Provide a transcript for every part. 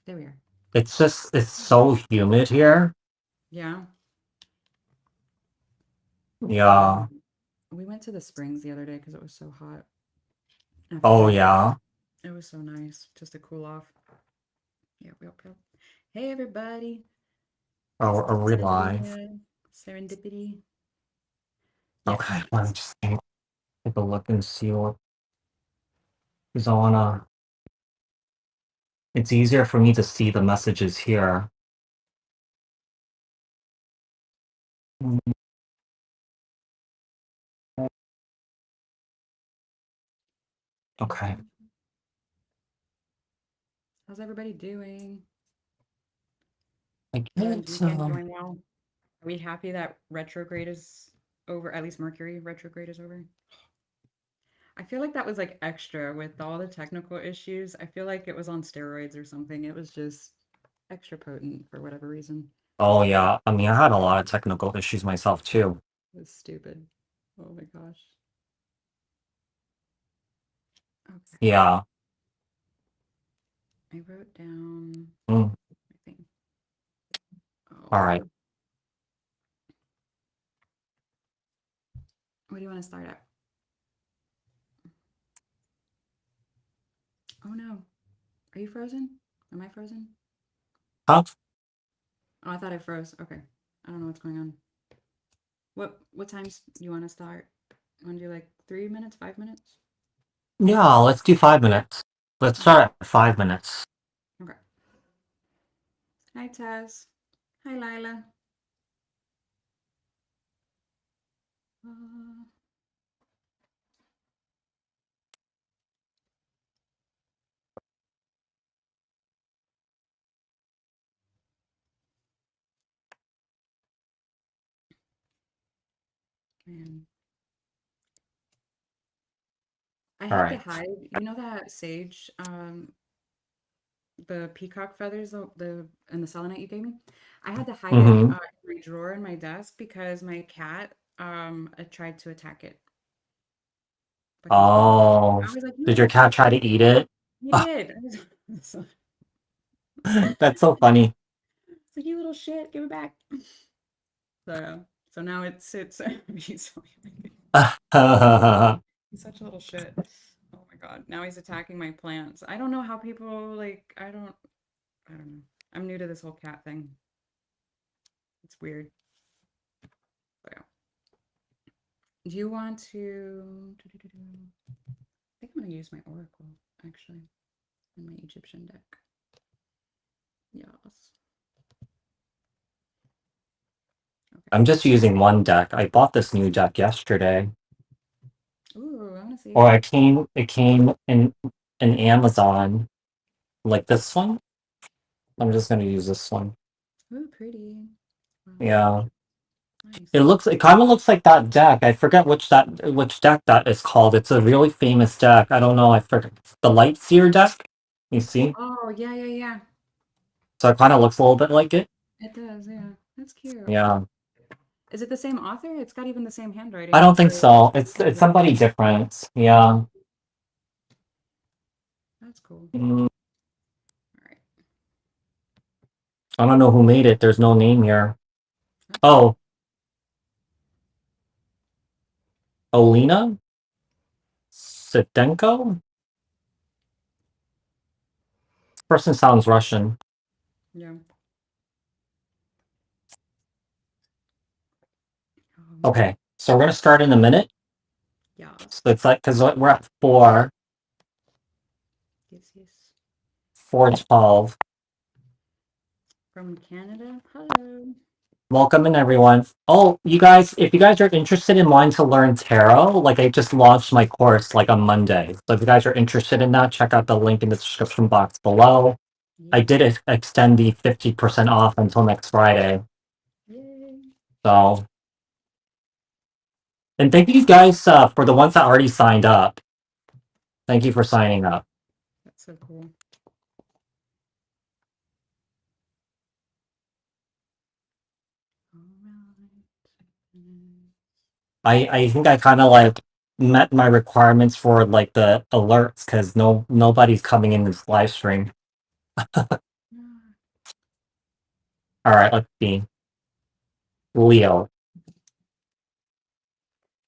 There we are. It's so humid here. Yeah. Yeah. We went to the springs the other day because it was so hot after Oh work. yeah. It was so nice just to cool off. Yep, yep, yep. Hey, everybody. Oh, are we live? Serendipia. Serendipity. Yep. Okay, let me just take a look and see what is on. It's easier for me to see the messages here. Mm, okay. How's everybody doing? I Everyone's can't. weekend going well? Are we happy that retrograde is over? At least Mercury retrograde is over? I feel like that was like extra with all the technical issues. I feel like it was on steroids or something. It was just extra potent for whatever reason. Oh yeah. I mean, I had a lot of technical issues myself too. It was stupid. Oh my gosh. Okay. Yeah. I wrote down Mm, my thing. all right. Oh, what do you want to start at? Oh no. Are you frozen? Am I frozen? Huh? Oh, I thought I froze. Okay. I don't know what's going on. What times do you want to start? You want to do like 3 minutes, 5 minutes? Yeah. Let's do 5 minutes. Let's Okay. start at 5 minutes. Okay. Hi Taz. Hi Lila. Uh, man. I All had to right. hide, you know that sage, the peacock feathers, the and the selenite you gave me? I had to hide it Mm-hmm. in my drawer in my desk because my cat tried to attack it. Fucking stupid. Oh, I was like, you did your little cat shit. try to eat it? He did. So, That's so funny. it's like, you little shit, give it back. So now it sits. He's such a little shit. Oh my god. Now he's attacking my plants. I don't know how people like I don't know. I'm new to this whole cat thing. It's weird. But yeah. Do you want to I think I'm gonna use my oracle actually in my Egyptian deck. Yes. Okay. I'm just using one deck. I bought this new deck yesterday. Ooh, I wanna see Or it. it came in Amazon, like this one. I'm just gonna use this one. Ooh, pretty. Wow. Yeah. Nice. It kind of looks like that deck. I forget which deck that is called. It's a really famous deck. I don't know. I forget the Light Seer deck. You see? Oh, yeah, yeah, yeah. So it kind of looks a little bit like it. It does, yeah. That's cute. Yeah. Is it the same author? It's got even the same I handwriting don't think or so. It's different. somebody different. Yeah. That's cool. Mm, All right. I don't know who made it. There's no name here. That's okay. Oh, Olena Sidenko? This person sounds Russian. Yeah. Um, Okay, so we're gonna start in a minute. So yes. it's like because we're at Yes, yes. 4:12. From Canada. Hello. Welcome in everyone. Oh, you guys, if you guys are interested in wanting to learn tarot, like I just launched my course like on Monday. So if you guys are interested in that, check out the link in the description box below. I Yay. did extend the 50% off until next Friday. Yay. So, and thank you guys for the ones that already signed up. Thank you for signing up. That's so cool. All right. Mm. I think I kind of like met my requirements for like the alerts because nobody's coming in this live stream. Alright, let's see. Leo.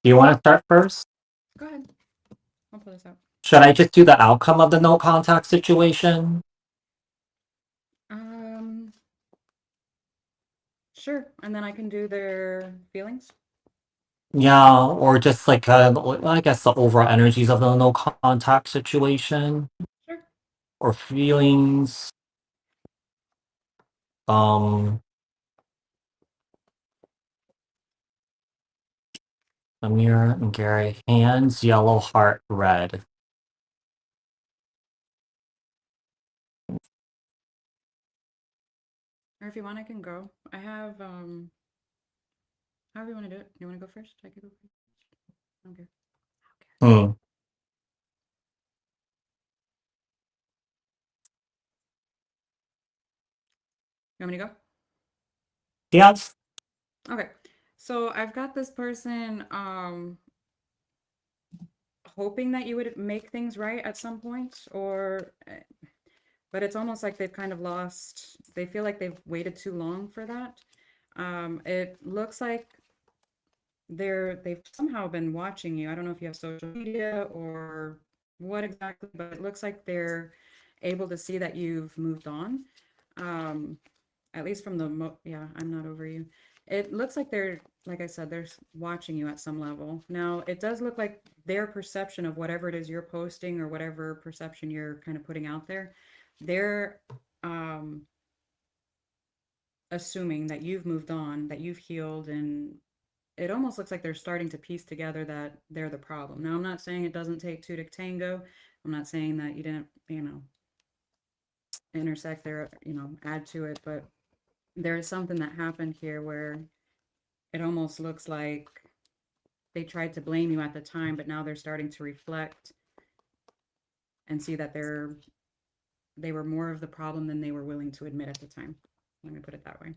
Do you want to start first? Go ahead. I'll pull this out. Should I just do the outcome of the no contact situation? Sure. And then I can do their feelings. Yeah, or just like I guess the overall energies of the no contact situation Sure. or feelings. Amir and Gary, hands, yellow, heart, red. Or if you want, I can go. I have however you want to do it. You want to go first? I can go first. Okay. Hmm. You want me to go? Yes. Okay. So I've got this person hoping that you would make things right at some point, or but it's almost like they've kind of lost, they feel like they've waited too long for that. It looks like they've somehow been watching you. I don't know if you have social media or what exactly, but it looks like they're able to see that you've moved on. Um, at least from yeah, I'm not over you. It looks like they're, like I said, they're watching you at some level. Now, it does look like their perception of whatever it is you're posting or whatever perception you're kind of putting out there, they're assuming that you've moved on, that you've healed, and it almost looks like they're starting to piece together that they're the problem. Now, I'm not saying it doesn't take two to tango. I'm not saying that you didn't, intersect there, add to it, but there is something that happened here where it almost looks like they tried to blame you at the time, but now they're starting to reflect and see that they were more of the problem than they were willing to admit at the time. Let me put it that way.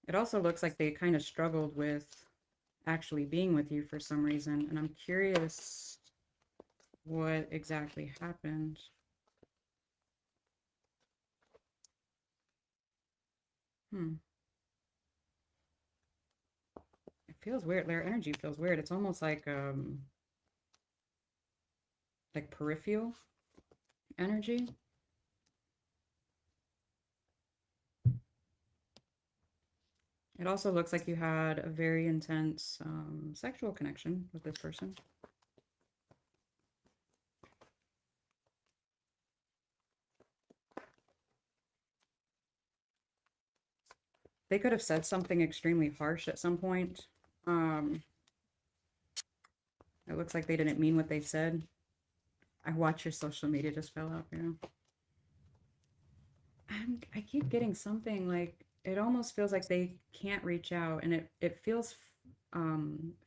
It also looks like they kind of struggled with actually being with you for some reason, and I'm curious what exactly happened. It feels weird. Their energy feels weird. It's almost like peripheral energy. It also looks like you had a very intense sexual connection with this person. They could have said something extremely harsh at some point. It looks like they didn't mean what they said. I watch your social media just fell out. I keep getting something like it almost feels like they can't reach out, and it feels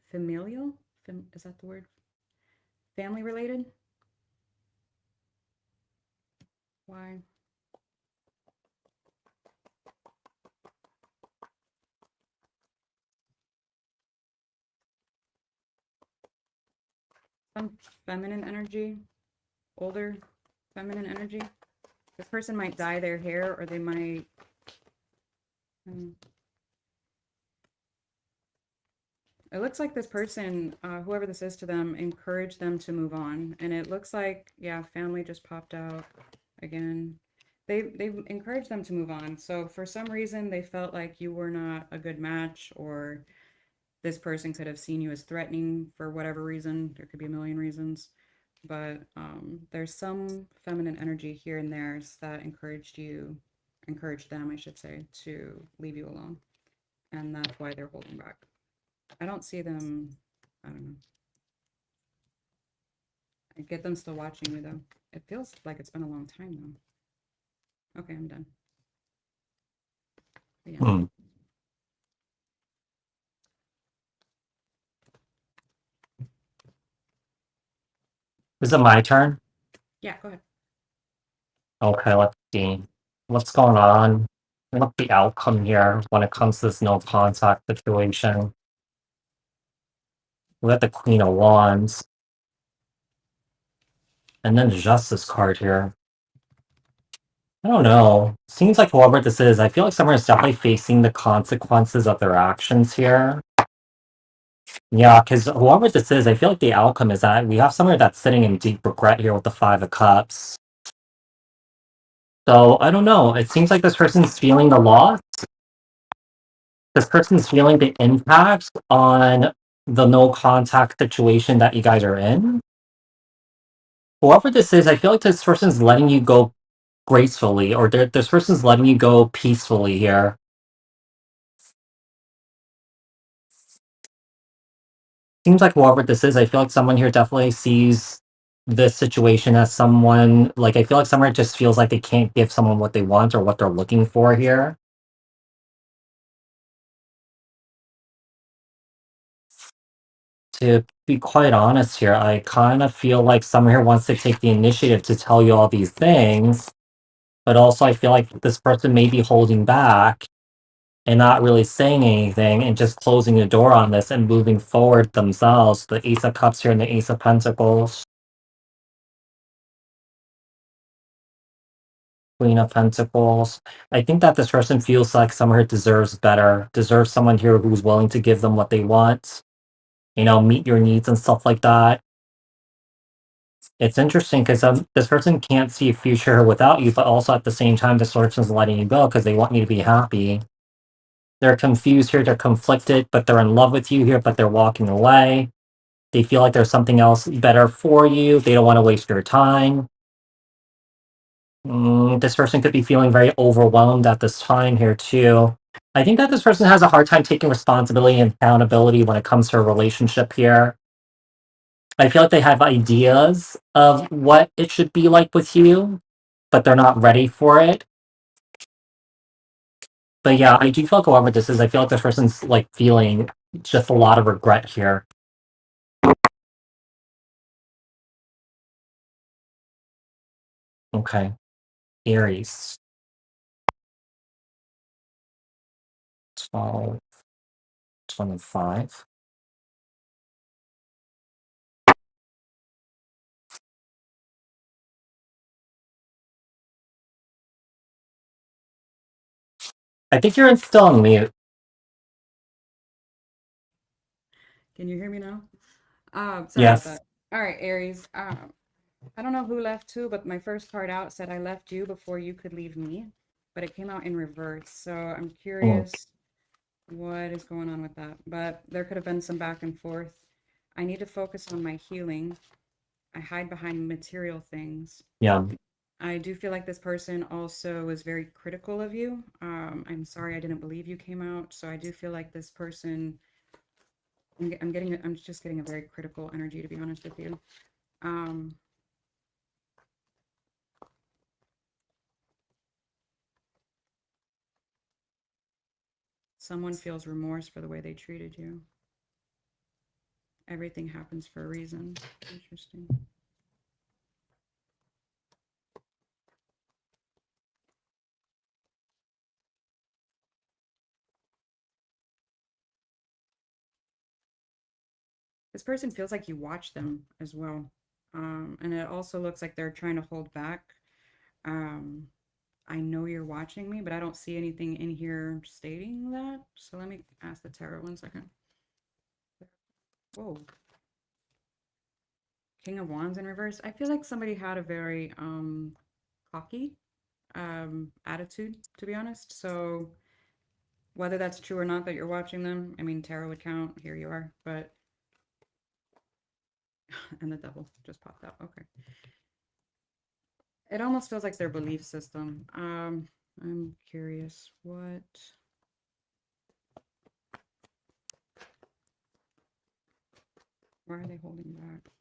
familial. Is that the word? Family related? Why? Some feminine energy, older feminine energy. This person might dye their hair, or they might. It looks like this person, whoever this is to them, encouraged them to move on, and it looks like, yeah, family just popped out again. They encouraged them to move on. So for some reason, they felt like you were not a good match, or this person could have seen you as threatening for whatever reason. There could be a million reasons, but there's some feminine energy here and there that encouraged them, I should say, to leave you alone, and that's why they're holding back. I don't see them. I don't know. I get them still watching you though. It feels like it's been a long time though. Okay, I'm done. Yeah. Is it my turn? Yeah, go ahead. Okay, let's see. What's going on? What's the outcome here when it comes to this no contact situation? We got the Queen of Wands. And then the Justice card here. I don't know. Seems like whoever this is, I feel like someone is definitely facing the consequences of their actions here. Yeah, because whoever this is, I feel like the outcome is that we have someone that's sitting in deep regret here with the Five of Cups. So I don't know. It seems like this person's feeling the loss. This person's feeling the impact on the no contact situation that you guys are in. Whoever this is, I feel like this person's letting you go gracefully, or this person's letting you go peacefully here. Seems like whoever this is, I feel like someone here definitely sees this situation as someone, like, I feel like someone just feels like they can't give someone what they want or what they're looking for here. To be quite honest here, I kind of feel like someone here wants to take the initiative to tell you all these things, but also I feel like this person may be holding back and not really saying anything and just closing the door on this and moving forward themselves. The Ace of Cups here and the Ace of Pentacles. Queen of Pentacles. I think that this person feels like someone here deserves better, deserves someone here who's willing to give them what they want, meet your needs and stuff like that. It's interesting because this person can't see a future without you, but also at the same time, this person's letting you go because they want you to be happy. They're confused here, they're conflicted, but they're in love with you here, but they're walking away. They feel like there's something else better for you. They don't want to waste your time. This person could be feeling very overwhelmed at this time here, too. I think that this person has a hard time taking responsibility and accountability when it comes to a relationship here. I feel like they have ideas of what it should be like with you, but they're not ready for it. But yeah, I do feel like whoever this is, I feel like this person's like feeling just a lot of regret here. Okay. Aries. 12, 25. I think you're still on mute. Can you hear me now? Sorry about Yes. that. All right, Aries. I don't know who left who, but my first card out said I left you before you could leave me, but it came out in reverse. So I'm Mm, curious what is going on with that. But there could have been some back and forth. I need to focus on my healing. I hide behind material things. yeah. I do feel like this person also was very critical of you. I'm sorry I didn't believe you came out. So I do feel like this person, I'm just getting a very critical energy, to be honest with you. Um, Someone feels remorse for the way they treated you. Everything happens for a reason. Interesting. This person feels like you watch them as well. And it also looks like they're trying to hold back. Um, I know you're watching me, but I don't see anything in here stating that. So let me ask the tarot 1 second. Whoa. King of Wands in reverse. I feel like somebody had a very cocky attitude, to be honest. So whether that's true or not that you're watching them, I mean, tarot would count. Here you are. But, and the devil just popped out. Okay. It almost feels like their belief system. I'm curious what. Why are they holding back?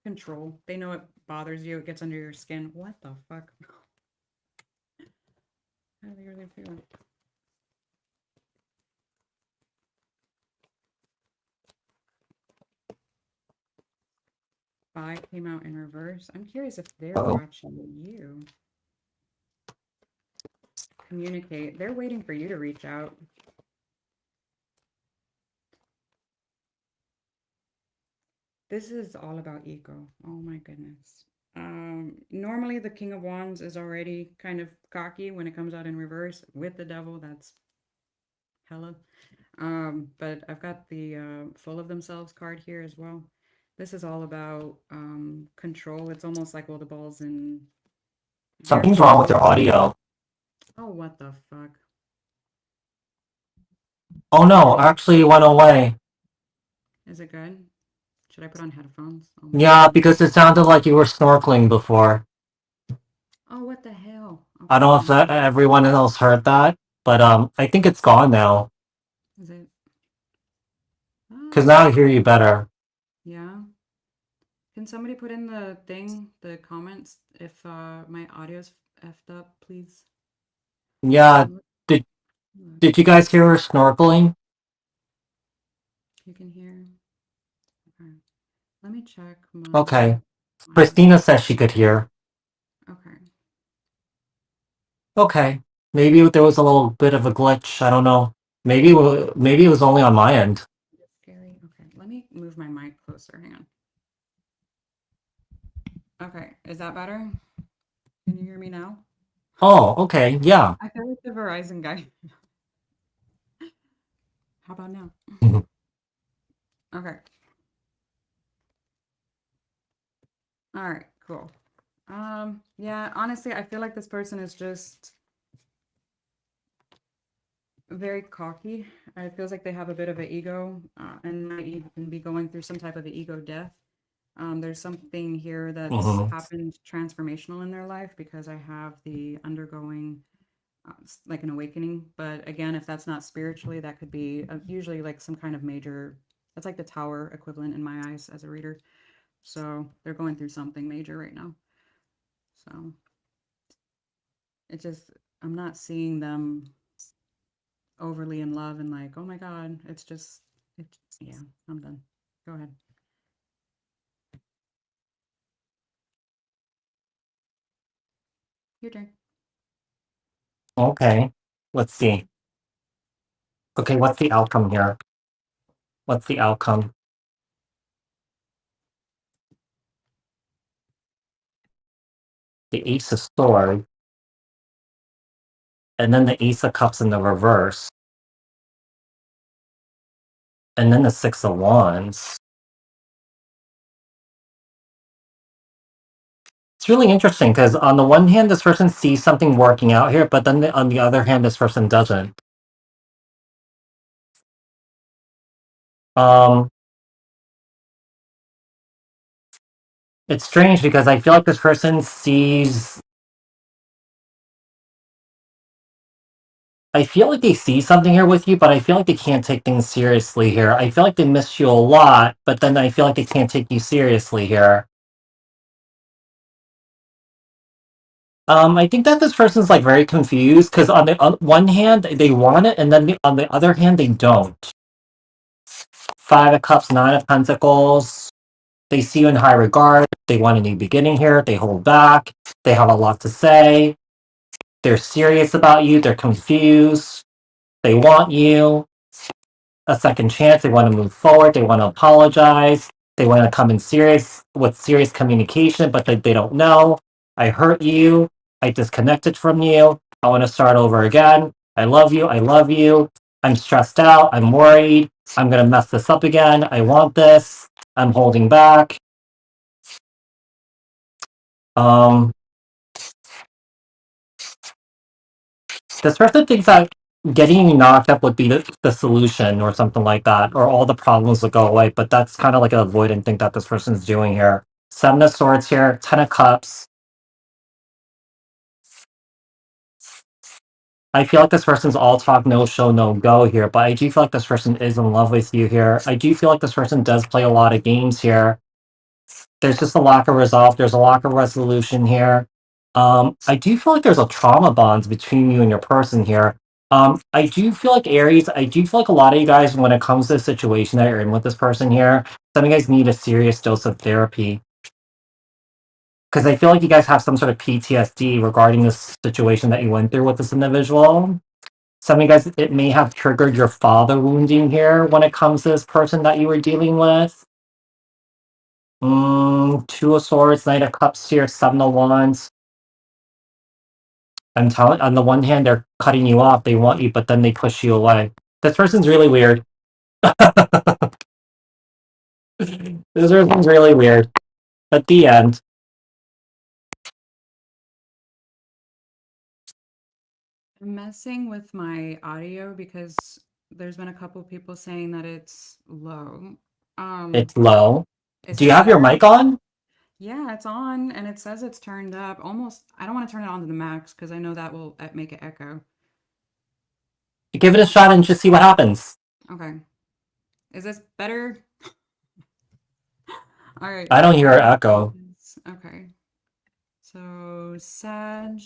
Control. They know it bothers you. It gets under your skin. What the fuck? How do they really feel? Five came out in reverse. I'm curious if they're Uh-oh. watching you. Communicate. They're waiting for you to reach out. This is all about ego. Oh my goodness. Normally the King of Wands is already kind of cocky when it comes out in reverse. With the devil, that's hella. But I've got the full of themselves card here as well. This is all about control. It's almost like, well, the ball's in their Something's court. wrong with your audio. Oh, what the fuck? Oh no, actually it went away. Is it good? Should I put on headphones? Oh my Yeah, god. because it sounded like you were snorkeling before. Oh, what the hell? I Okay, don't know hold if on. everyone else heard that, but I think it's gone now. Is it? Because now I hear you Okay. better. Yeah. Can somebody put in the thing, the comments, if my audio's effed up, please? Yeah, Look, did look, did you guys hear her snorkeling? you can hear. Okay. Let me check my Okay. audio. Christina says she could hear. Okay. Okay. Maybe there was a little bit of a glitch. I don't know. Maybe it was only on my end. Scary. Okay. Let me move my mic closer. Hang on. Okay. Is that better? Can you hear me now? Oh, okay. Yeah. I feel like the Verizon guy. How about now? Okay. All right. Cool. Yeah, honestly, I feel like this person is just very cocky. It feels like they have a bit of an ego and might even be going through some type of an ego death. There's something here that's hmm happened transformational in their life because I have the undergoing like an awakening. But again, if that's not spiritually, that could be usually like some kind of major, that's like the tower equivalent in my eyes as a reader. So they're going through something major right now. So it just, I'm not seeing them overly in love and like, oh my God, it's just, it, yeah, I'm done. Go ahead. Your turn. Okay. Let's see. Okay, what's the outcome here? What's the outcome? The Ace of Swords, and then the Ace of Cups in the reverse, and then the Six of Wands. It's really interesting because on the one hand, this person sees something working out here, but then on the other hand, this person doesn't. Um, it's strange because I feel like this person sees. I feel like they see something here with you, but I feel like they can't take things seriously here. I feel like they miss you a lot, but then I feel like they can't take you seriously here. I think that this person's like very confused because on one hand they want it, and then on the other hand they don't. Five of Cups, Nine of Pentacles. They see you in high regard. They want a new beginning here. They hold back. They have a lot to say. They're serious about you. They're confused. They want you a second chance. They want to move forward. They want to apologize. They want to come in serious with serious communication, but they don't know. I hurt you. I disconnected from you. I want to start over again. I love you. I love you. I'm stressed out. I'm worried. I'm going to mess this up again. I want this. I'm holding back. Um, this person thinks that getting you knocked up would be the solution or something like that, or all the problems would go away. But that's kind of like an avoidant thing that this person's doing here. Seven of Swords here, Ten of Cups. I feel like this person's all talk, no show, no go here, but I do feel like this person is in love with you here. I do feel like this person does play a lot of games here. There's just a lack of resolve. There's a lack of resolution here. I do feel like there's a trauma bonds between you and your person here. I do feel like Aries, I do feel like a lot of you guys, when it comes to the situation that you're in with this person here, some of you guys need a serious dose of therapy. Because I feel like you guys have some sort of PTSD regarding this situation that you went through with this individual. Some of you guys, it may have triggered your father wounding here when it comes to this person that you were dealing with. Two of Swords, Knight of Cups here, Seven of Wands. I'm telling. On the one hand, they're cutting you off. They want you, but then they push you away. This person's really weird. This person's really weird. At the end, I'm messing with my audio because there's been a couple people saying that it's low. it's low. Is Do you it have your better? mic on? Yeah, it's on and it says it's turned up. Almost, I don't want to turn it on to the max because I know that will make it echo. Give it a shot and just see what happens. Okay. Is this better? All right. I don't hear an echo. Okay. So, Sag.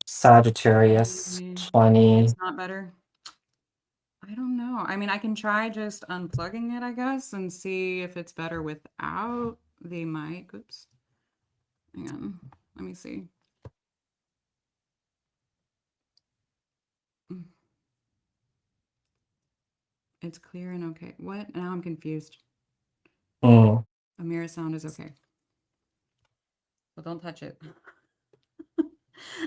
Sagittarius, 20. It's not better. I don't know. I mean, I can try just unplugging it, I guess, and see if it's better without the mic. Oops. Hang on. Let me see. It's clear and okay. What? Now I'm confused. Mm. Amira sound is okay. Well, don't touch it.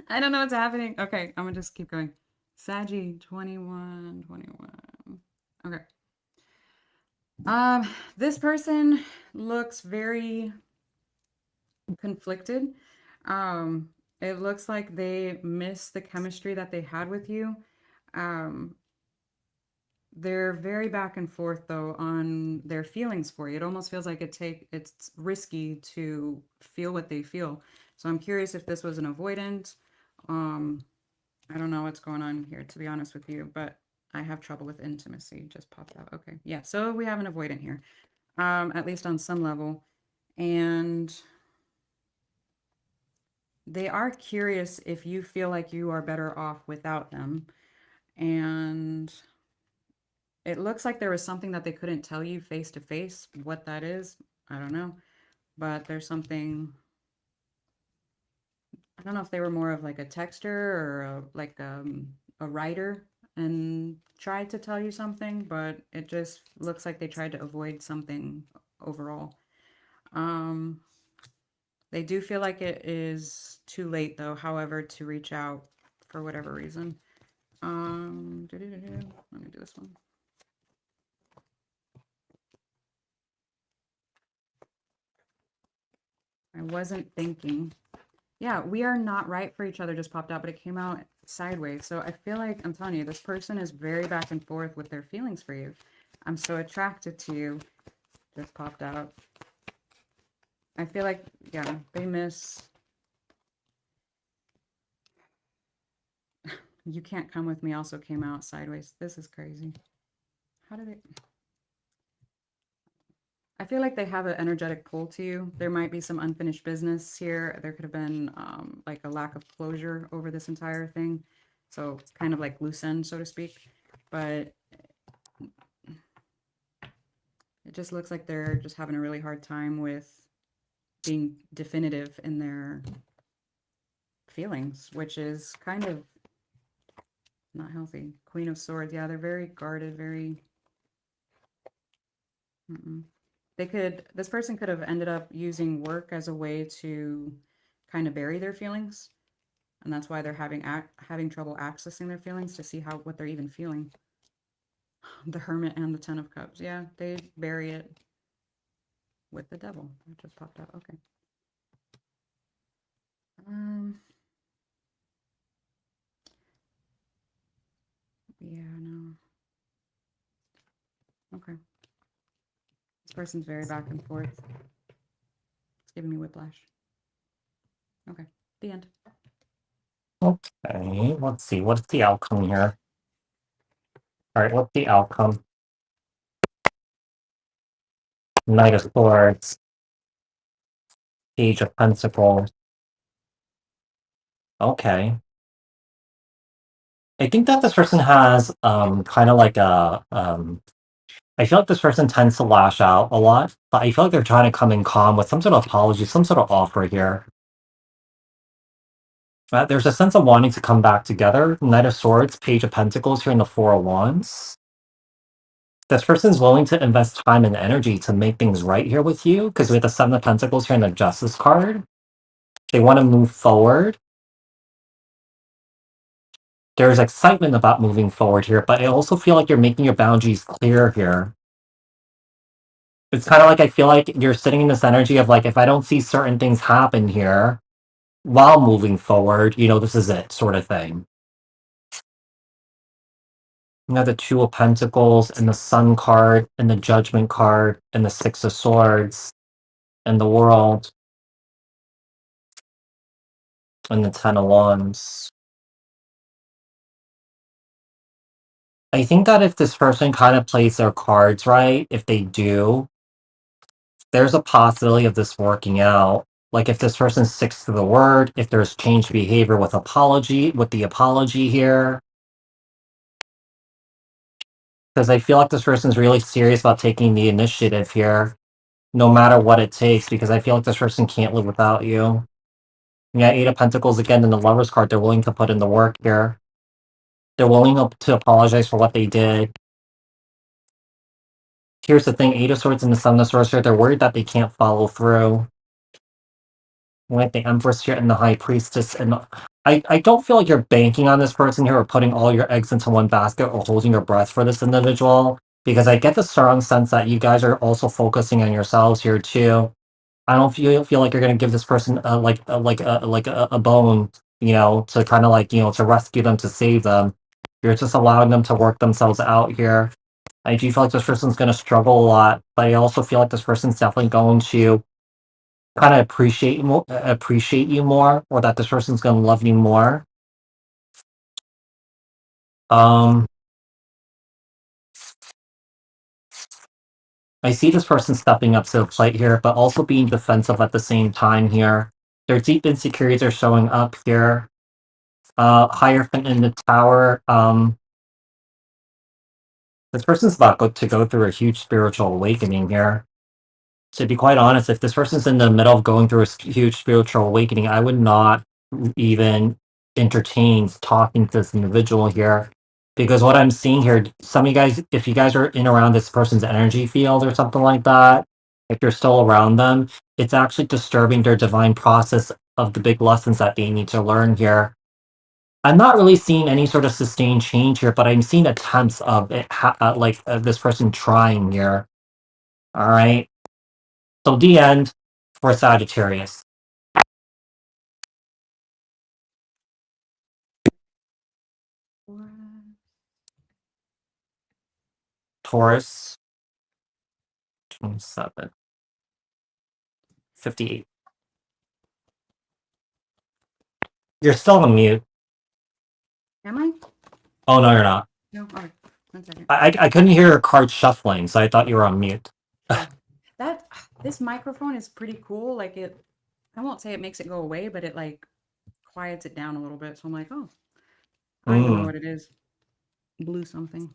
I don't know what's happening. Okay, I'm gonna just keep going. Saggy 21, 21. Okay. This person looks very conflicted. It looks like they miss the chemistry that they had with you. Um, they're very back and forth though on their feelings for you. It almost feels like it's risky to feel what they feel. So I'm curious if this was an avoidant. I don't know what's going on here, to be honest with you, but I have trouble with intimacy. Just popped out. Okay. Yeah. So we have an avoidant here, at least on some level. And they are curious if you feel like you are better off without them. And it looks like there was something that they couldn't tell you face to face. What that is, I don't know. But there's something, I don't know if they were more of like a texter or a writer and tried to tell you something, but it just looks like they tried to avoid something overall. Um, they do feel like it is too late though, however, to reach out for whatever reason. Let me do this one. I wasn't thinking. Yeah, we are not right for each other just popped out, but it came out sideways. So I feel like I'm telling you, this person is very back and forth with their feelings for you. I'm so attracted to you. Just popped out. I feel like, yeah, they miss. You Can't Come With Me also came out sideways. This is crazy. How did it? I feel like they have an energetic pull to you. There might be some unfinished business here. There could have been like a lack of closure over this entire thing. So kind of like loose end, so to speak. But it just looks like they're just having a really hard time with being definitive in their feelings, which is kind of not healthy. Queen of Swords. Yeah, they're very guarded, very... This person could have ended up using work as a way to kind of bury their feelings. And that's why they're having trouble accessing their feelings to see what they're even feeling. The Hermit and the Ten of Cups. Yeah, they bury it with the Devil. That just popped out. Okay. Yeah, no. Okay. This person's very back and forth. It's giving me whiplash. Okay. The end. Okay, let's see. What's the outcome here? All right, what's the outcome? Knight of Swords. Page of Pentacles. Okay. I think that this person has kind of like a I feel like this person tends to lash out a lot, but I feel like they're trying to come in calm with some sort of apology, some sort of offer here. There's a sense of wanting to come back together. Knight of Swords, Page of Pentacles here in the Four of Wands. This person's willing to invest time and energy to make things right here with you, because we have the Seven of Pentacles here and the Justice card. They want to move forward. There's excitement about moving forward here, but I also feel like you're making your boundaries clear here. It's kind of like I feel like you're sitting in this energy of like, if I don't see certain things happen here while moving forward, you know, this is it, sort of thing. You have the Two of Pentacles and the Sun card and the Judgment card and the Six of Swords and the World and the Ten of Wands. I think that if this person kind of plays their cards right, if they do, there's a possibility of this working out. Like if this person sticks to the word, if there's changed behavior with the apology here. Because I feel like this person's really serious about taking the initiative here, no matter what it takes, because I feel like this person can't live without you. Yeah, Eight of Pentacles again in the Lover's card, they're willing to put in the work here. They're willing to apologize for what they did. Here's the thing, Eight of Swords and the Seven of Swords here, they're worried that they can't follow through. Like the Empress here and the High Priestess, and I don't feel like you're banking on this person here or putting all your eggs into one basket or holding your breath for this individual, because I get the strong sense that you guys are also focusing on yourselves here too. I don't feel like you're gonna give this person a bone, you know, to kind of like, you know, to rescue them, to save them. You're just allowing them to work themselves out here. I do feel like this person's gonna struggle a lot, but I also feel like this person's definitely going to kind of appreciate you more, or that this person's gonna love you more. Um, I see this person stepping up to the plate here, but also being defensive at the same time here. Their deep insecurities are showing up here. Hierophant in the Tower. This person's about to go through a huge spiritual awakening here. To be quite honest, if this person's in the middle of going through a huge spiritual awakening, I would not even entertain talking to this individual here. Because what I'm seeing here, some of you guys, if you guys are in around this person's energy field or something like that, if you're still around them, it's actually disturbing their divine process of the big lessons that they need to learn here. I'm not really seeing any sort of sustained change here, but I'm seeing attempts of it, this person trying here. All right. So the end for Sagittarius. What? Taurus, 27, 58. You're still on mute. Am I? Oh, no, you're not. No. All right. 1 second. I couldn't hear a card shuffling, so I thought you were on mute. Oh, this microphone is pretty cool. Like I won't say it makes it go away, but it like quiets it down a little bit. So I'm like, oh, I don't even know what it is. Blue something.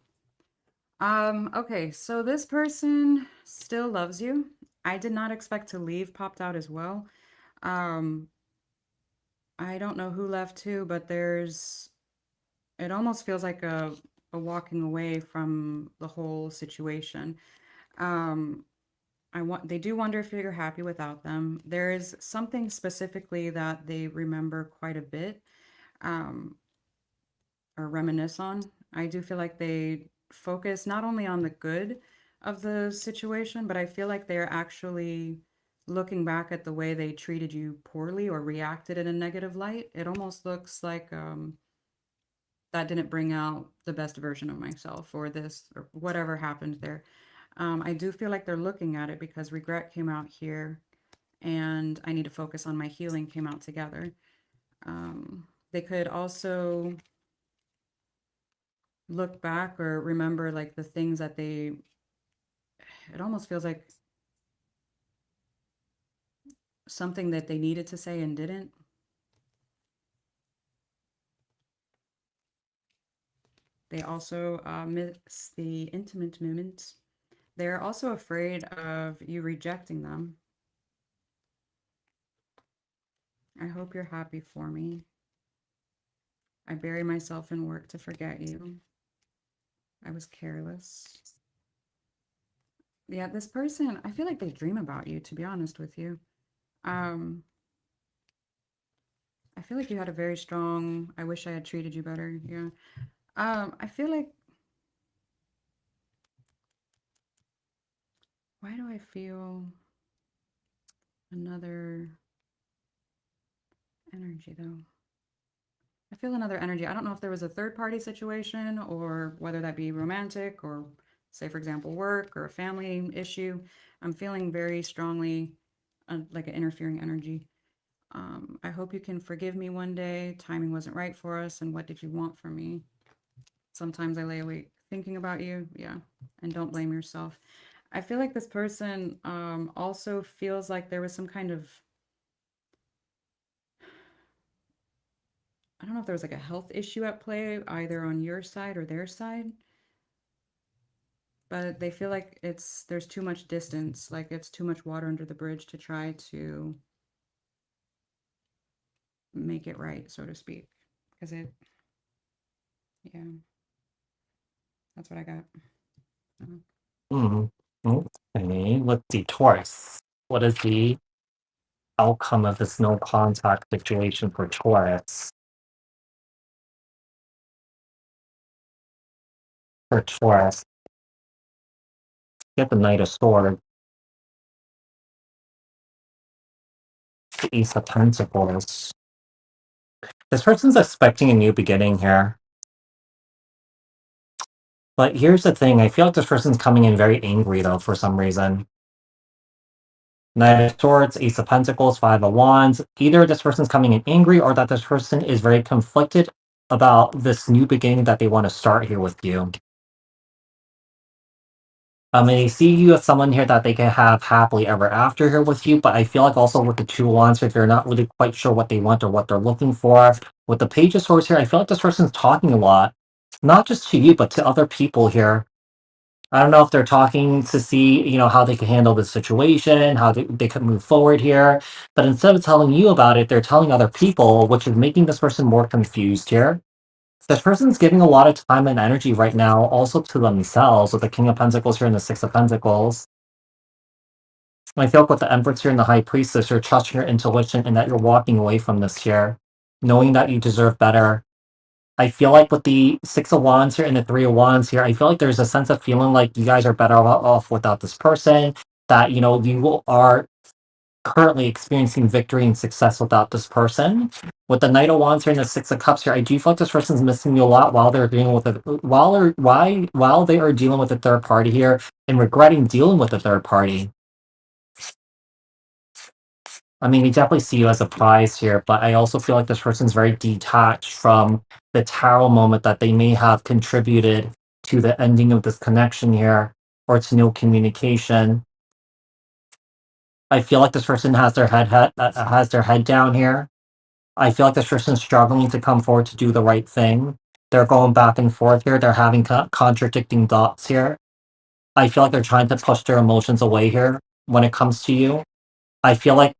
Okay, so this person still loves you. I did not expect to leave popped out as well. Um, I don't know who left too, but it almost feels like a walking away from the whole situation. Um, they do wonder if you're happy without them. There is something specifically that they remember quite a bit, um, or reminisce on. I do feel like they focus not only on the good of the situation, but I feel like they're actually looking back at the way they treated you poorly or reacted in a negative light. It almost looks like that didn't bring out the best version of myself, or this, or whatever happened there. I do feel like they're looking at it because regret came out here, and I need to focus on my healing came out together. They could also look back or remember like the things that it almost feels like something that they needed to say and didn't. They also miss the intimate moments. They're also afraid of you rejecting them. I hope you're happy for me. I bury myself in work to forget you. I was careless. Yeah, this person, I feel like they dream about you, to be honest with you. Um, I feel like you had a very strong, I wish I had treated you better. Yeah. I feel like, why do I feel another energy though? I feel another energy. I don't know if there was a third party situation or whether that be romantic or, say, for example, work or a family issue. I'm feeling very strongly like an interfering energy. I hope you can forgive me one day. Timing wasn't right for us. And what did you want from me? Sometimes I lay awake thinking about you. Yeah. And don't blame yourself. I feel like this person also feels like there was some kind of, I don't know if there was like a health issue at play, either on your side or their side, but they feel like there's too much distance, like it's too much water under the bridge to try to make it right, so to speak. Because yeah, that's what I got. Hmm. Okay, let's see, Taurus. What is the outcome of this no contact situation for Taurus? For Taurus, get the Knight of Swords, the Ace of Pentacles. This person's expecting a new beginning here. But here's the thing, I feel like this person's coming in very angry though for some reason. Knight of Swords, Ace of Pentacles, Five of Wands. Either this person's coming in angry or that this person is very conflicted about this new beginning that they want to start here with you. And they see you as someone here that they can have happily ever after here with you, but I feel like also with the Two of Wands, if they're not really quite sure what they want or what they're looking for. With the Page of Swords here, I feel like this person's talking a lot, not just to you, but to other people here. I don't know if they're talking to see, how they can handle the situation, how they could move forward here. But instead of telling you about it, they're telling other people, which is making this person more confused here. This person's giving a lot of time and energy right now also to themselves with the King of Pentacles here and the Six of Pentacles. I feel like with the Empress here and the High Priestess, you're trusting your intuition and that you're walking away from this here, knowing that you deserve better. I feel like with the Six of Wands here and the Three of Wands here, I feel like there's a sense of feeling like you guys are better off without this person, that, you are currently experiencing victory and success without this person. With the Knight of Wands here and the Six of Cups here, I do feel like this person's missing you a lot while they're dealing with it, while they are dealing with a third party here and regretting dealing with a third party. I mean, we definitely see you as a prize here, but I also feel like this person's very detached from the tarot moment that they may have contributed to the ending of this connection here, or to no communication. I feel like this person has their head down here. I feel like this person's struggling to come forward to do the right thing. They're going back and forth here. They're having contradicting thoughts here. I feel like they're trying to push their emotions away here when it comes to you. I feel like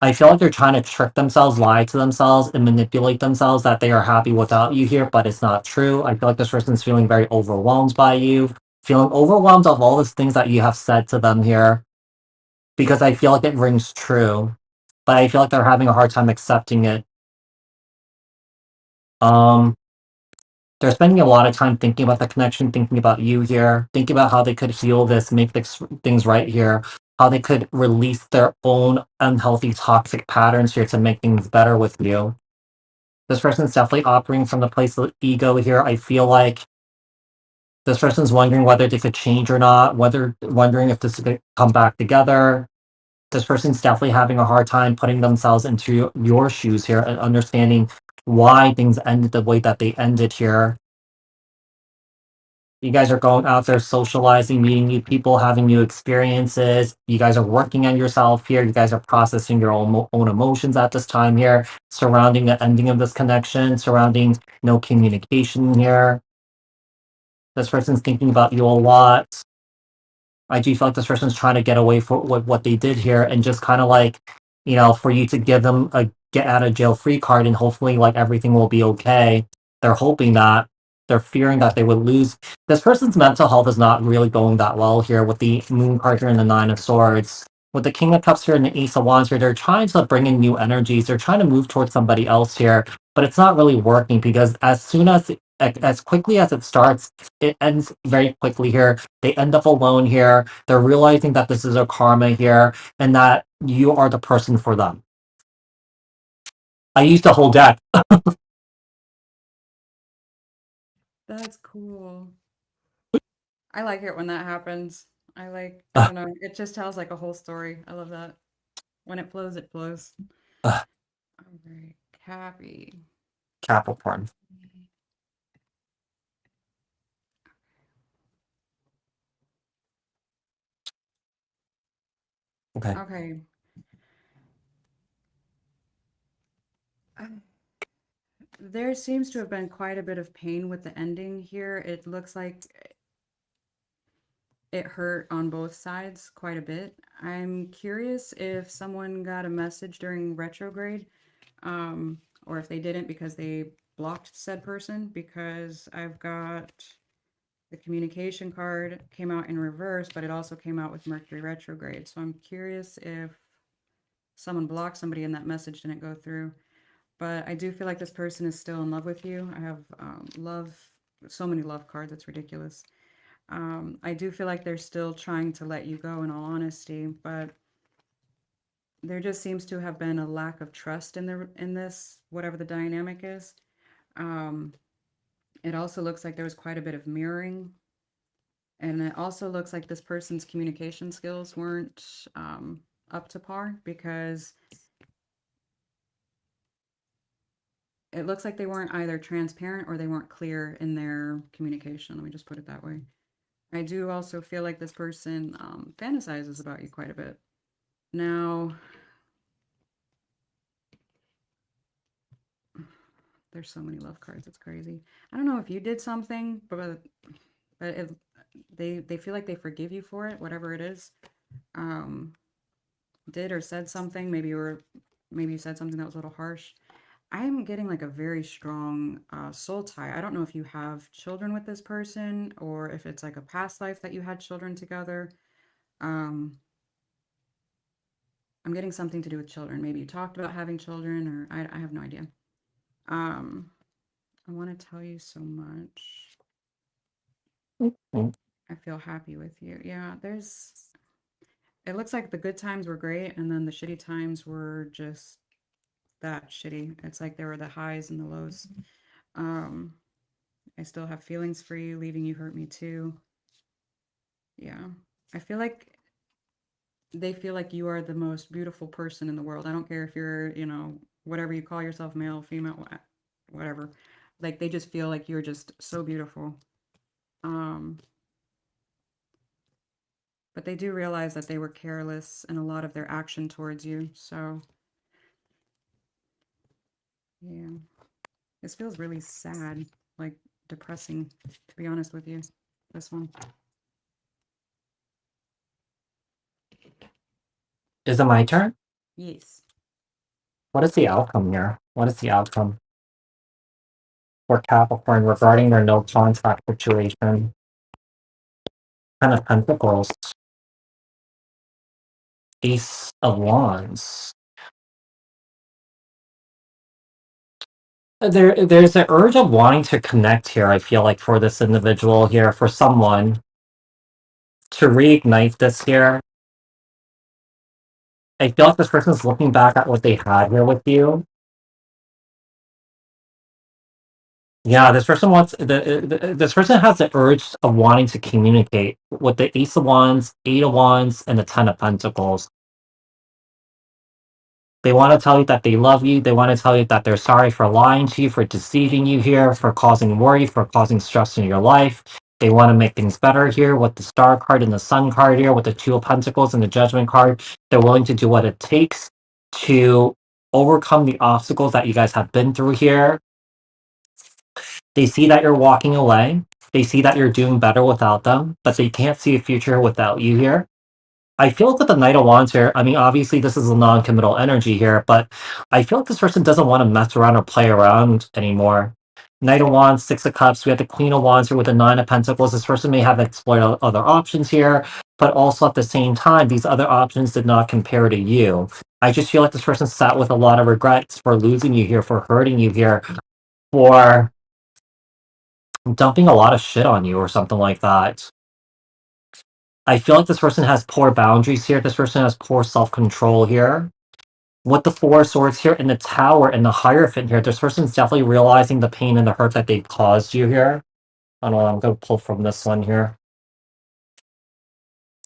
I feel like they're trying to trick themselves, lie to themselves, and manipulate themselves that they are happy without you here, but it's not true. I feel like this person's feeling very overwhelmed by you, feeling overwhelmed of all these things that you have said to them here, because I feel like it rings true, but I feel like they're having a hard time accepting it. Um, they're spending a lot of time thinking about the connection, thinking about you here, thinking about how they could heal this, make things right here, how they could release their own unhealthy, toxic patterns here to make things better with you. This person's definitely operating from the place of ego here. I feel like this person's wondering whether they could change or not, wondering if this could come back together. This person's definitely having a hard time putting themselves into your shoes here and understanding why things ended the way that they ended here. You guys are going out there socializing, meeting new people, having new experiences. You guys are working on yourself here. You guys are processing your own emotions at this time here, surrounding the ending of this connection, surrounding no communication here. This person's thinking about you a lot. I do feel like this person's trying to get away from what they did here and just kind of like, for you to give them a get out of jail free card and hopefully like everything will be okay. They're hoping that. They're fearing that they would lose. This person's mental health is not really going that well here with the Moon card here and the Nine of Swords. With the King of Cups here and the Ace of Wands here, they're trying to bring in new energies. They're trying to move towards somebody else here, but it's not really working because as quickly as it starts, it ends very quickly here. They end up alone here. They're realizing that this is a karma here and that you are the person for them. I used the whole deck. That's cool. I like it when that happens. I don't know, it just tells like a whole story. I love that. When it flows, it flows. All right, Cappy. Capricorn. Okay. Okay. There seems to have been quite a bit of pain with the ending here. It looks like it hurt on both sides quite a bit. I'm curious if someone got a message during retrograde, or if they didn't because they blocked said person, because I've got the communication card came out in reverse, but it also came out with Mercury retrograde. So I'm curious if someone blocked somebody and that message didn't go through. But I do feel like this person is still in love with you. I have love, so many love cards. It's ridiculous. I do feel like they're still trying to let you go, in all honesty, but there just seems to have been a lack of trust in this, whatever the dynamic is. It also looks like there was quite a bit of mirroring, and it also looks like this person's communication skills weren't up to par, because it looks like they weren't either transparent or they weren't clear in their communication. Let me just put it that way. I do also feel like this person fantasizes about you quite a bit. Now, there's so many love cards. It's crazy. I don't know if you did something, but they feel like they forgive you for it, whatever it is. Did or said something. Maybe you said something that was a little harsh. I'm getting like a very strong soul tie. I don't know if you have children with this person or if it's like a past life that you had children together. I'm getting something to do with children. Maybe you talked about having children, or I have no idea. I want to tell you so much. I feel happy with you. Yeah, it looks like the good times were great, and then the shitty times were just that shitty. It's like there were the highs and the lows. I still have feelings for you. Leaving you hurt me too. Yeah. I feel like they feel like you are the most beautiful person in the world. I don't care if you're, whatever you call yourself, male, female, whatever. Like they just feel like you're just so beautiful. But they do realize that they were careless in a lot of their action towards you. So, yeah. This feels really sad, like depressing, to be honest with you. This one. Is it my turn? Yes. What is the outcome here? What is the outcome for Capricorn regarding their no contact situation? Ten of Pentacles. Ace of Wands. There's an urge of wanting to connect here, I feel like, for this individual here, for someone to reignite this here. I feel like this person's looking back at what they had here with you. Yeah, this person this person has the urge of wanting to communicate with the Ace of Wands, Eight of Wands, and the Ten of Pentacles. They want to tell you that they love you. They want to tell you that they're sorry for lying to you, for deceiving you here, for causing worry, for causing stress in your life. They want to make things better here with the Star card and the Sun card here, with the Two of Pentacles and the Judgment card. They're willing to do what it takes to overcome the obstacles that you guys have been through here. They see that you're walking away. They see that you're doing better without them, but they can't see a future without you here. I feel that the Knight of Wands here, I mean, obviously this is a non-committal energy here, but I feel like this person doesn't want to mess around or play around anymore. Knight of Wands, Six of Cups. We have the Queen of Wands here with the Nine of Pentacles. This person may have explored other options here, but also at the same time, these other options did not compare to you. I just feel like this person sat with a lot of regrets for losing you here, for hurting you here, for dumping a lot of shit on you or something like that. I feel like this person has poor boundaries here. This person has poor self-control here. With the Four of Swords here and the Tower and the Hierophant here, this person's definitely realizing the pain and the hurt that they've caused you here. I don't know, I'm going to pull from this one here.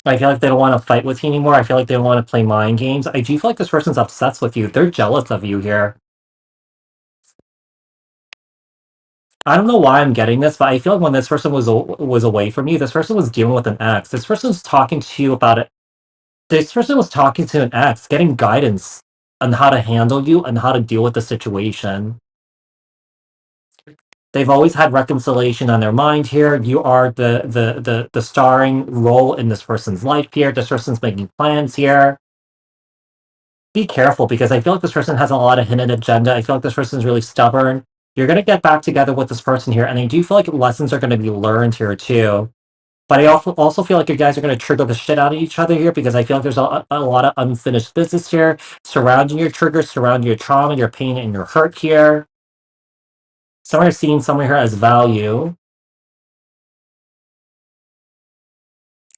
I feel like they don't want to fight with you anymore. I feel like they don't want to play mind games. I do feel like this person's obsessed with you. They're jealous of you here. I don't know why I'm getting this, but I feel like when this person was away from you, this person was dealing with an ex. This person was talking to you about it. This person was talking to an ex, getting guidance on how to handle you and how to deal with the situation. They've always had reconciliation on their mind here. You are the starring role in this person's life here. This person's making plans here. Be careful, because I feel like this person has a lot of hidden agenda. I feel like this person's really stubborn. You're going to get back together with this person here, and I do feel like lessons are going to be learned here too. But I also feel like you guys are going to trigger the shit out of each other here, because I feel like there's a lot of unfinished business here surrounding your triggers, surrounding your trauma, your pain, and your hurt here. Some are seeing someone here as value.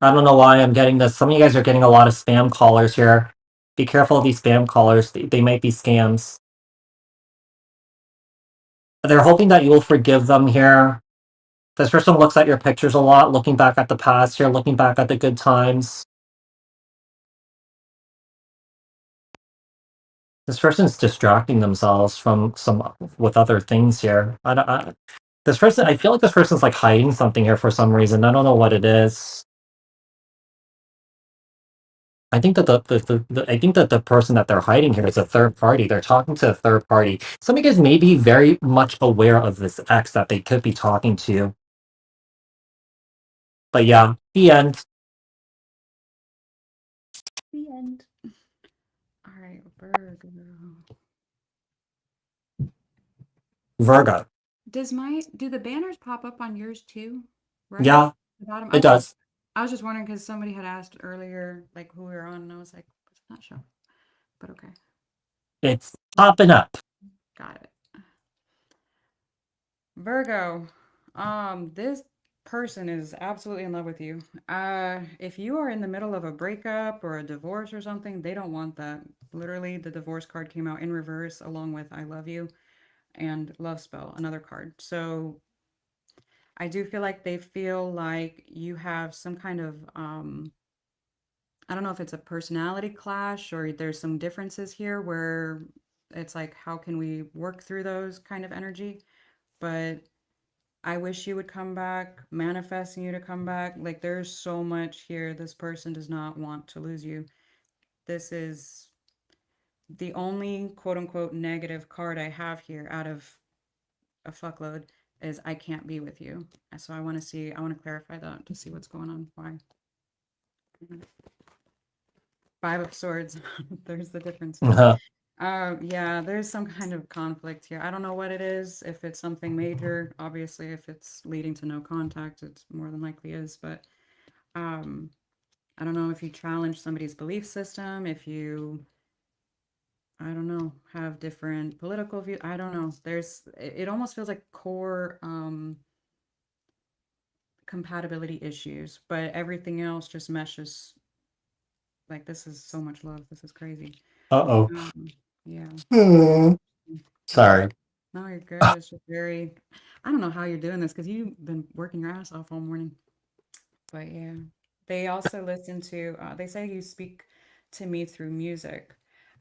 I don't know why I'm getting this. Some of you guys are getting a lot of spam callers here. Be careful of these spam callers. They might be scams. They're hoping that you will forgive them here. This person looks at your pictures a lot, looking back at the past here, looking back at the good times. This person's distracting themselves from with other things here. This person, I feel like this person's like hiding something here for some reason. I don't know what it is. I think that I think that the person that they're hiding here is a third party. They're talking to a third party. Some of you guys may be very much aware of this ex that they could be talking to. But yeah, the end. The end. All right, Virgo. Virgo. Do the banners pop up on yours too? Right? Yeah, The bottom. it does. I was just wondering because somebody had asked earlier, like who we were on, and I was like, it's not show. But okay, It's popping up. got it. Virgo. This person is absolutely in love with you. If you are in the middle of a breakup or a divorce or something, they don't want that. Literally, the divorce card came out in reverse along with I love you and love spell, another card. So I do feel like they feel like you have some kind of I don't know if it's a personality clash or there's some differences here where it's like how can we work through those kind of energy? But I wish you would come back, manifesting you to come back. Like there's so much here. This person does not want to lose you. This is the only quote unquote negative card I have here out of a fuckload is I can't be with you. So I want to clarify that to see what's going on. Why? Five of Swords. There's the difference. Yeah, there's some kind of conflict here. I don't know what it is. If it's something major, obviously, if it's leading to no contact, it's more than likely is. But I don't know if you challenge somebody's belief system, if you, I don't know, have different political views. I don't know. It almost feels like core compatibility issues, but everything else just meshes. Like this is so much love. This is crazy. Uh-oh. Yeah. Sorry. No, you're good. It's just very, I don't know how you're doing this because you've been working your ass off all morning. But yeah, they also listen to, they say you speak to me through music.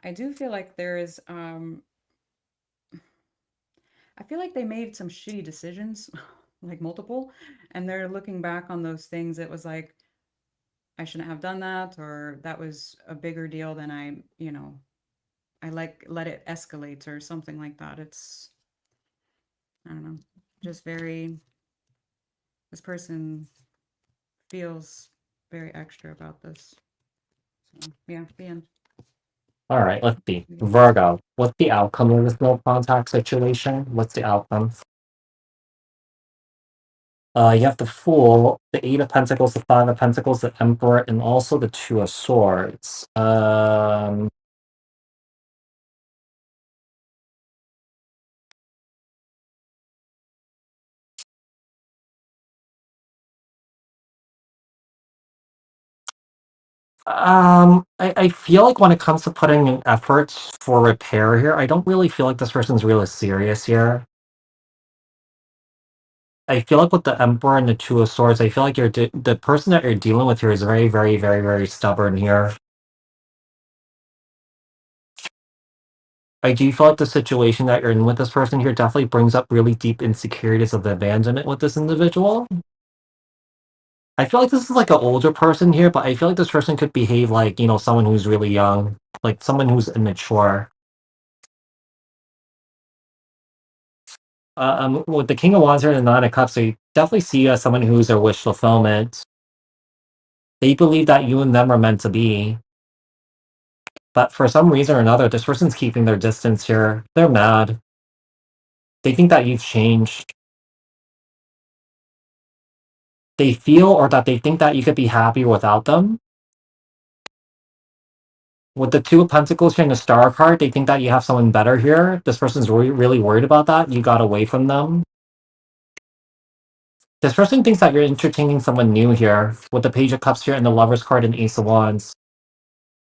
I do feel like there is, I feel like they made some shitty decisions, like multiple, and they're looking back on those things. It was like, I shouldn't have done that, or that was a bigger deal than I like let it escalate or something like that. It's, I don't know, just very, this person feels very extra about this. So yeah, the end. All right, let's see. Virgo. What's the outcome of this no contact situation? What's the outcome? You have the Fool, the Eight of Pentacles, the Five of Pentacles, the Emperor, and also the Two of Swords. I feel like when it comes to putting in efforts for repair here, I don't really feel like this person's really serious here. I feel like with the Emperor and the Two of Swords, I feel like the person that you're dealing with here is very, very, very, very stubborn here. I do feel like the situation that you're in with this person here definitely brings up really deep insecurities of abandonment with this individual. I feel like this is like an older person here, but I feel like this person could behave like, someone who's really young, like someone who's immature. With the King of Wands here and the Nine of Cups, they definitely see you as someone who's their wish fulfillment. They believe that you and them are meant to be. But for some reason or another, this person's keeping their distance here. They're mad. They think that you've changed. They feel or that they think that you could be happier without them. With the Two of Pentacles here and the Star card, they think that you have someone better here. This person's really worried about that. You got away from them. This person thinks that you're entertaining someone new here. With the Page of Cups here and the Lover's card and Ace of Wands.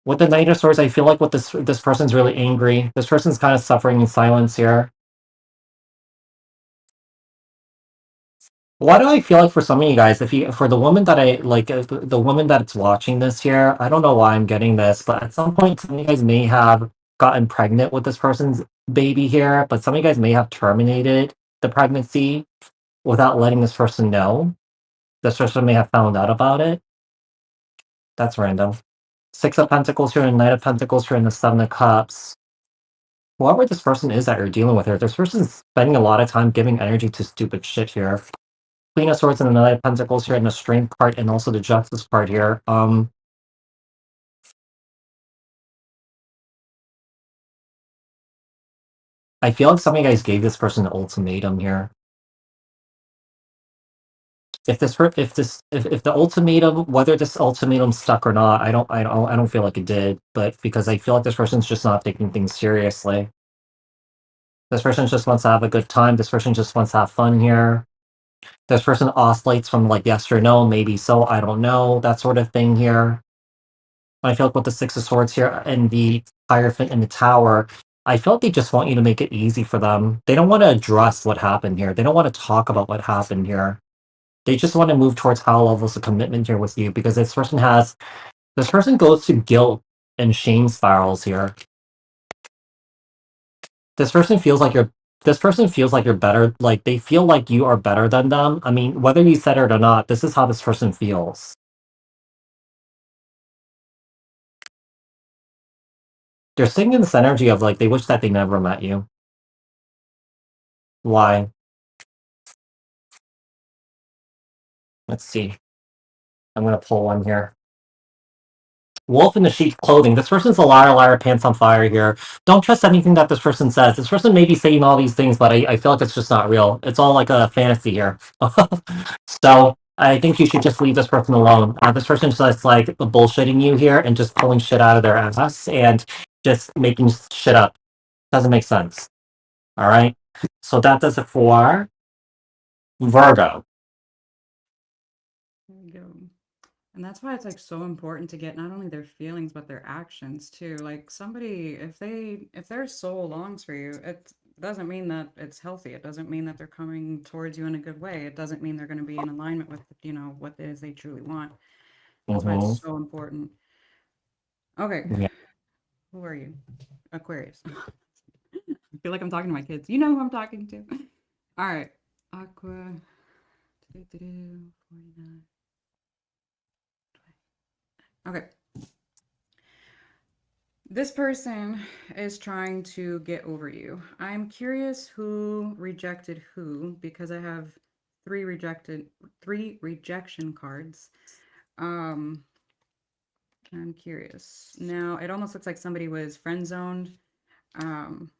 With the Knight of Swords, I feel like this person's really angry. This person's kind of suffering in silence here. Why do I feel like for some of you guys, for the woman that I like, the woman that's watching this here, I don't know why I'm getting this, but at some point, some of you guys may have gotten pregnant with this person's baby here, but some of you guys may have terminated the pregnancy without letting this person know. This person may have found out about it. That's random. Six of Pentacles here and Knight of Pentacles here and the Seven of Cups. Whoever this person is that you're dealing with here, this person's spending a lot of time giving energy to stupid shit here. Queen of Swords and the Knight of Pentacles here and the Strength card and also the Justice card here. I feel like some of you guys gave this person an ultimatum here. If the ultimatum, whether this ultimatum stuck or not, I don't feel like it did, but because I feel like this person's just not taking things seriously. This person just wants to have a good time. This person just wants to have fun here. This person oscillates from like yes or no, maybe so, I don't know, that sort of thing here. I feel like with the Six of Swords here and the Hierophant and the Tower, I feel like they just want you to make it easy for them. They don't want to address what happened here. They don't want to talk about what happened here. They just want to move towards high levels of commitment here with you because this person goes to guilt and shame spirals here. This person feels like you're better, like they feel like you are better than them. I mean, whether you said it or not, this is how this person feels. They're sitting in this energy of like they wish that they never met you. Why? Let's see. I'm gonna pull one here. Wolf in the sheep's clothing. This person's a liar, pants on fire here. Don't trust anything that this person says. This person may be saying all these things, but I feel like it's just not real. It's all like a fantasy here. So I think you should just leave this person alone. This person's just like bullshitting you here and just pulling shit out of their ass and just making shit up. Doesn't make sense. All right. So that does it for Virgo. There we go. And that's why it's like so important to get not only their feelings but their actions too. Like somebody, if their soul longs for you, it doesn't mean that it's healthy. It doesn't mean that they're coming towards you in a good way. It doesn't mean they're going to be in alignment with what it is they truly want. That's why Mm-hmm. it's so important. Okay, Yeah. who are you? Aquarius. I feel like I'm talking to my kids. You know who I'm talking to. All right, Aqua. 49. Okay. This person is trying to get over you. I'm curious who rejected who because I have three rejection cards. Um, I'm curious. Now, it almost looks like somebody was friend zoned, um,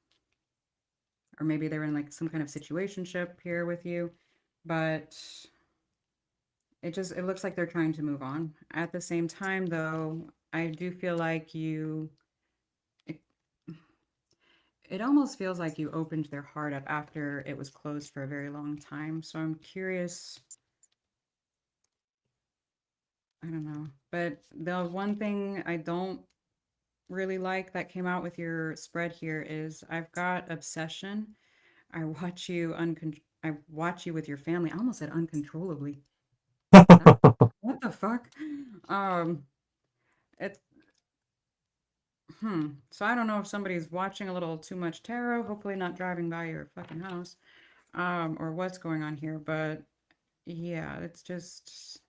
or maybe they were in like some kind of situationship here with you. But it looks like they're trying to move on. At the same time, though, I do feel like it, it almost feels like you opened their heart up after it was closed for a very long time. So I'm curious. I don't know. But the one thing I don't really like that came out with your spread here is I've got obsession. I watch you with your family. I almost said uncontrollably. That, what the fuck? Um, it's So I don't know if somebody's watching a little too much tarot, hopefully not driving by your fucking house, or what's going on here, but yeah, it's just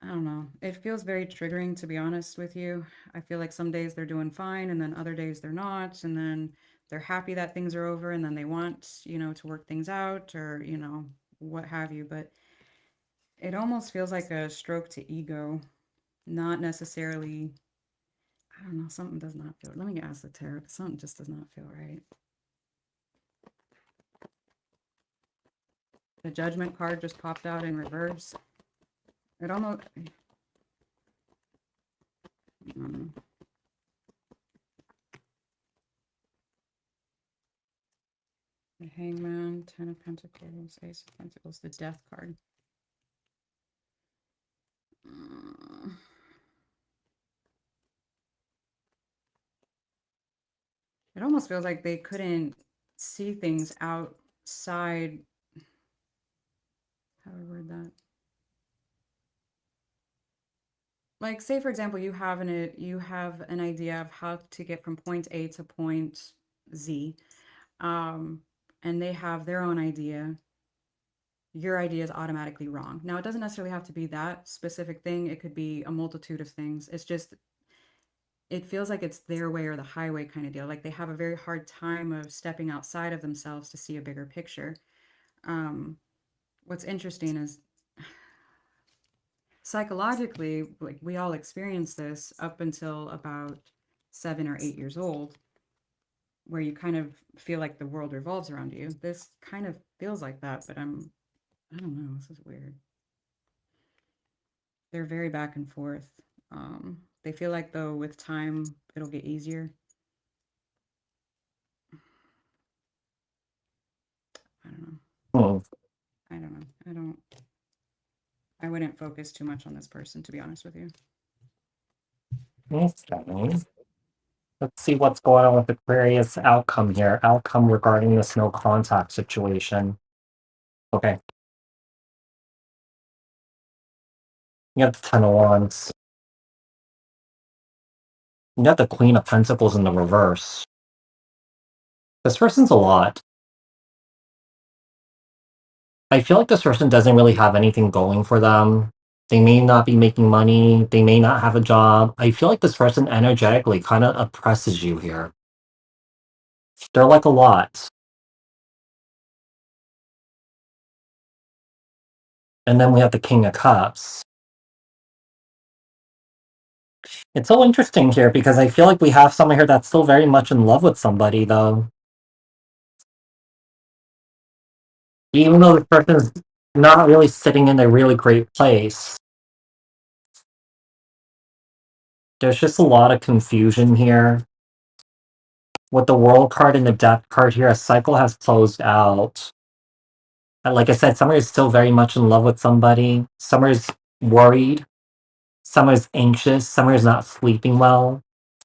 I don't know. It feels very triggering, to be honest with you. I feel like some days they're doing fine, and then other days they're not, and then they're happy that things are over, and then they want, to work things out or, what have you. But it almost feels like a stroke to ego, not necessarily. I don't know. Something does not feel. Let me ask the tarot. Something just does not feel right. The Judgment card just popped out in reverse. It almost. Mm. The Hangman, Ten of Pentacles, Ace of Pentacles, the Death card. It almost feels like they couldn't see things outside. How do I word that? Like, say for example, you have an idea of how to get from point A to point Z, um, and they have their own idea. Your idea is automatically wrong. Now, it doesn't necessarily have to be that specific thing. It could be a multitude of things. It's just it feels like it's their way or the highway kind of deal. Like they have a very hard time of stepping outside of themselves to see a bigger picture. Um, what's interesting is psychologically, like we all experience this up until about 7 or 8 years old, where you kind of feel like the world revolves around you. This kind of feels like that, but I don't know. This is weird. They're very back and forth. They feel like though with time it'll get easier. I don't know. Hmm. I don't know. I wouldn't focus too much on this person, to be honest with you. Okay. Let's see what's going on with Aquarius outcome here. Outcome regarding this no contact situation. Okay. You got the Ten of Wands. You got the Queen of Pentacles in the reverse. This person's a lot. I feel like this person doesn't really have anything going for them. They may not be making money. They may not have a job. I feel like this person energetically kind of oppresses you here. They're like a lot. And then we have the King of Cups. It's so interesting here because I feel like we have someone here that's still very much in love with somebody, though. Even though this person's not really sitting in a really great place. There's just a lot of confusion here. With the World card and the Death card here, a cycle has closed out. And like I said, Summer is still very much in love with somebody. Summer's worried. Summer's anxious. Summer's not sleeping well.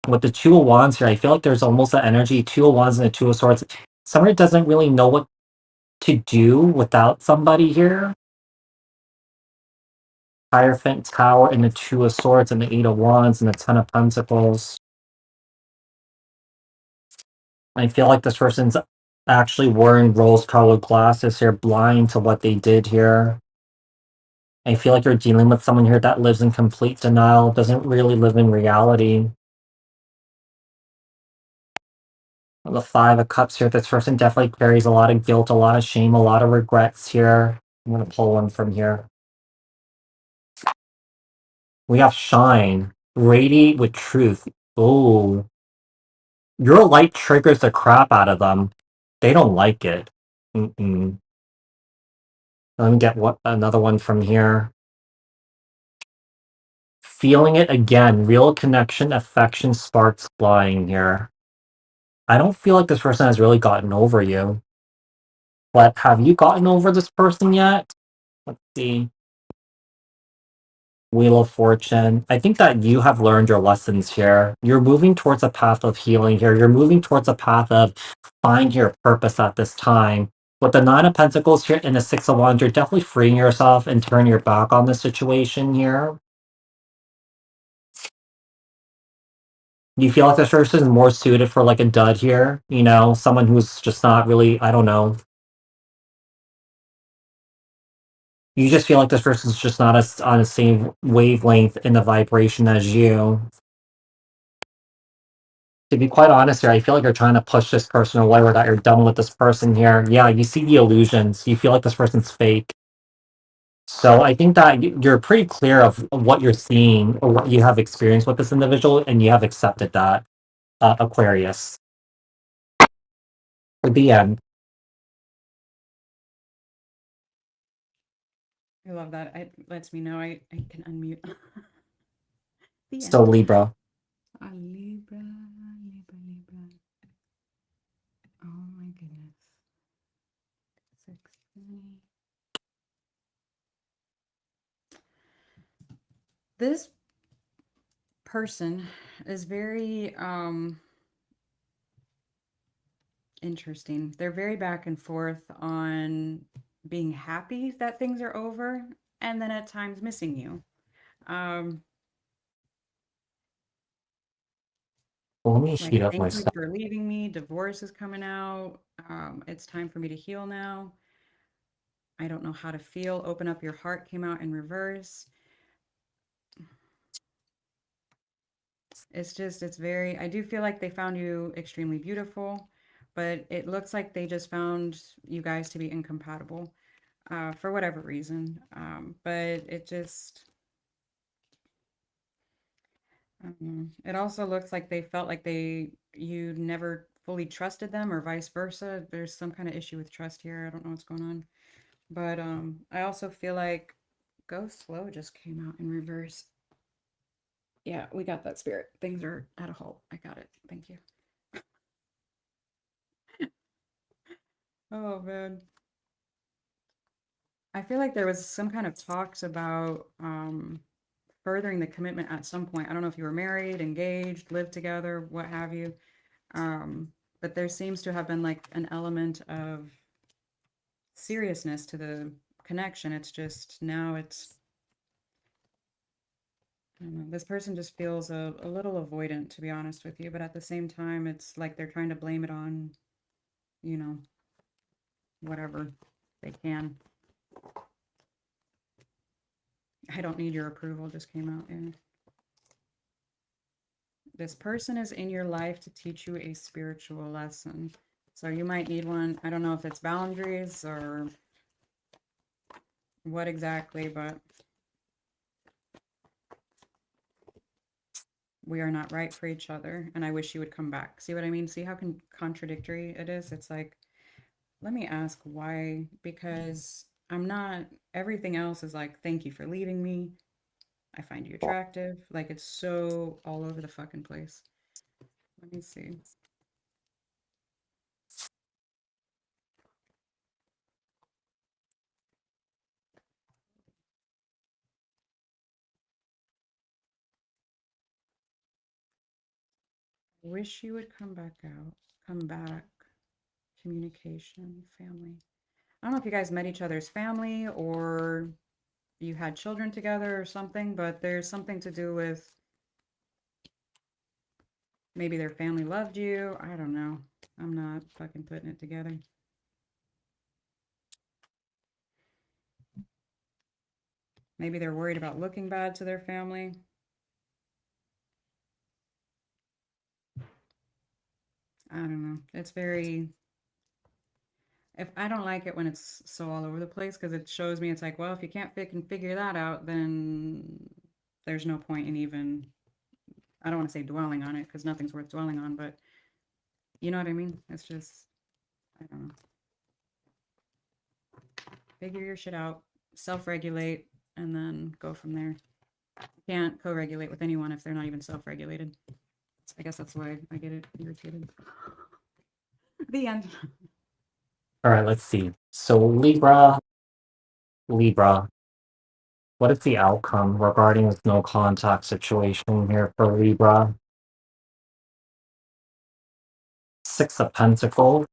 With the Two of Wands here, I feel like there's almost an energy, Two of Wands and the Two of Swords. Summer doesn't really know what to do without somebody here. Hierophant Tower and the Two of Swords and the Eight of Wands and the Ten of Pentacles. I feel like this person's actually wearing rose-colored glasses here, blind to what they did here. I feel like you're dealing with someone here that lives in complete denial, doesn't really live in reality. The Five of Cups here, this person definitely carries a lot of guilt, a lot of shame, a lot of regrets here. I'm going to pull one from here. We have Shine, radiate with truth. Oh, your light triggers the crap out of them. They don't like it. Mm-mm. Let me get another one from here. Feeling it again. Real connection, affection, sparks flying here. I don't feel like this person has really gotten over you. But have you gotten over this person yet? Let's see. Wheel of Fortune. I think that you have learned your lessons here. You're moving towards a path of healing here. You're moving towards a path of finding your purpose at this time. With the Nine of Pentacles here and the Six of Wands, you're definitely freeing yourself and turning your back on this situation here. You feel like this person is more suited for like a dud here, you know, someone who's just not really, I don't know. You just feel like this person's just not on the same wavelength in the vibration as you. To be quite honest here, I feel like you're trying to push this person away or that you're done with this person here. Yeah, you see the illusions. You feel like this person's fake. So I think that you're pretty clear of what you're seeing or what you have experienced with this individual, and you have accepted that, Aquarius. For the end. I love that. It lets me know I can unmute. The So end. Libra. Libra, Libra, Libra. Oh my goodness. 620. This person is very interesting. They're very back and forth on being happy that things are over and then at times missing you. Well, let me Like, heat up my thank you stuff. for leaving me. Divorce is coming out. It's time for me to heal now. I don't know how to feel. Open up your heart came out in reverse. It's very, I do feel like they found you extremely beautiful, but it looks like they just found you guys to be incompatible for whatever reason. But it just, it also looks like they felt like you never fully trusted them or vice versa. There's some kind of issue with trust here. I don't know what's going on. But I also feel like Go Slow just came out in reverse. Yeah, we got that spirit. Things are at a halt. I got it. Thank you. Oh man. I feel like there was some kind of talks about furthering the commitment at some point. I don't know if you were married, engaged, lived together, what have you. But there seems to have been like an element of seriousness to the connection. It's just now it's, I don't know, this person just feels a little avoidant, to be honest with you. But at the same time, it's like they're trying to blame it on, you know, whatever they can. I don't need your approval, just came out. Yeah. This person is in your life to teach you a spiritual lesson. So you might need one. I don't know if it's boundaries or what exactly, but we are not right for each other. And I wish you would come back. See what I mean? See how contradictory it is? It's like, let me ask why, because I'm not, everything else is like, thank you for leaving me. I find you attractive. Like it's so all over the fucking place. Let me see. Wish you would come back out. Come back. Communication, family. I don't know if you guys met each other's family or you had children together or something, but there's something to do with maybe their family loved you. I don't know. I'm not fucking putting it together. Maybe they're worried about looking bad to their family. I don't know. It's very, if I don't like it when it's so all over the place because it shows me it's like, well, if you can't figure that out, then there's no point in even, I don't want to say dwelling on it because nothing's worth dwelling on, but you know what I mean? It's just, I don't know. figure your shit out, self-regulate, and then go from there. Can't co-regulate with anyone if they're not even self-regulated. I guess that's why I get it irritated. The end. All right, let's see. So Libra, what is the outcome regarding this no contact situation here for Libra? Six of Pentacles,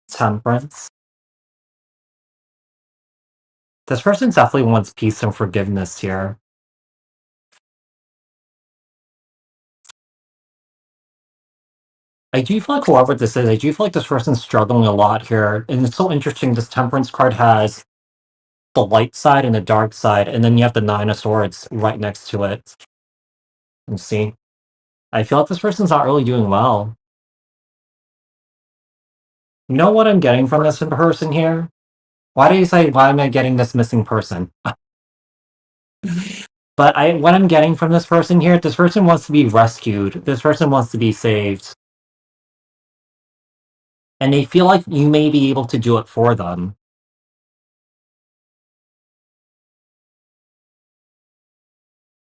Temperance. This person definitely wants peace and forgiveness here. I do feel like whoever this is, I do feel like this person's struggling a lot here. And it's so interesting, this Temperance card has the light side and the dark side, and then you have the Nine of Swords right next to it. You see? I feel like this person's not really doing well. You know what I'm getting from this person here? Why do you say, why am I getting this missing person? But what I'm getting from this person here, this person wants to be rescued. This person wants to be saved. And they feel like you may be able to do it for them.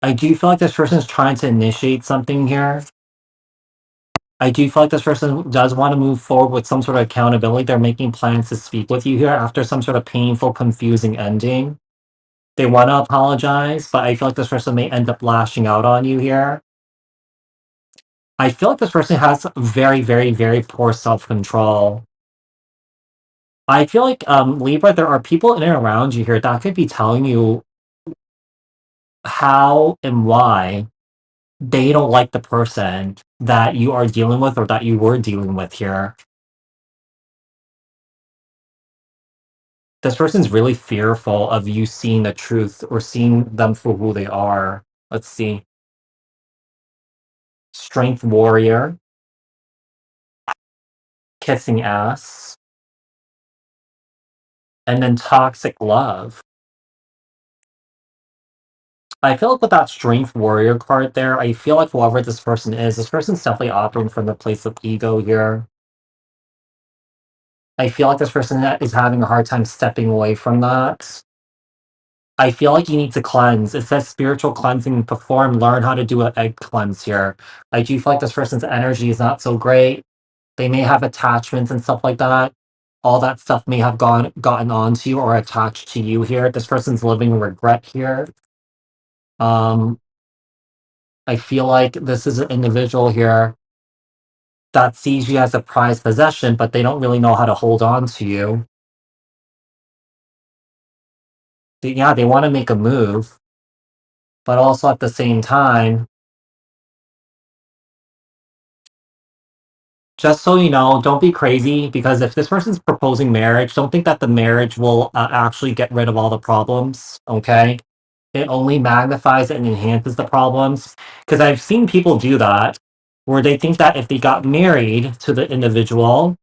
I do feel like this person's trying to initiate something here. I do feel like this person does want to move forward with some sort of accountability. They're making plans to speak with you here after some sort of painful, confusing ending. They want to apologize, but I feel like this person may end up lashing out on you here. I feel like this person has very, very, very poor self-control. I feel like, Libra, there are people in and around you here that could be telling you how and why they don't like the person that you are dealing with or that you were dealing with here. This person's really fearful of you seeing the truth or seeing them for who they are. Let's see. Strength warrior. Kissing ass. And then toxic love. I feel like with that strength warrior card there, I feel like whoever this person is, this person's definitely operating from the place of ego here. I feel like this person is having a hard time stepping away from that. I feel like you need to cleanse. It says spiritual cleansing, perform, learn how to do an egg cleanse here. I do feel like this person's energy is not so great. They may have attachments and stuff like that. All that stuff may have gotten onto you or attached to you here. This person's living in regret here. I feel like this is an individual here that sees you as a prized possession, but they don't really know how to hold on to you. Yeah, they want to make a move, but also at the same time, just so you know, don't be crazy, because if this person's proposing marriage, don't think that the marriage will actually get rid of all the problems, okay? It only magnifies and enhances the problems. Because I've seen people do that, where they think that if they got married to the individual,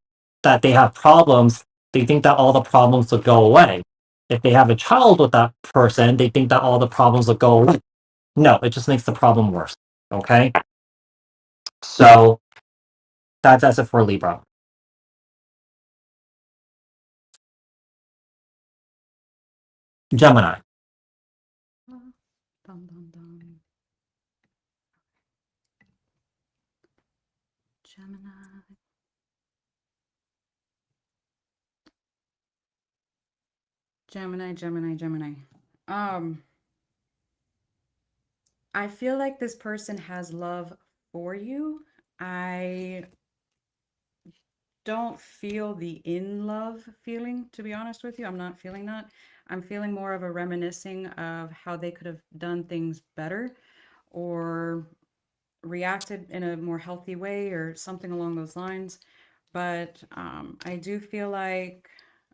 that they have problems, they think that all the problems would go away. If they have a child with that person, they think that all the problems would go away. No, it just makes the problem worse, okay? So, that's it for Libra. Gemini. Dum, dum, dum. Gemini. Gemini. I feel like this person has love for you. I don't feel the in love feeling, to be honest with you. I'm not feeling that. I'm feeling more of a reminiscing of how they could have done things better or reacted in a more healthy way or something along those lines. But I do feel like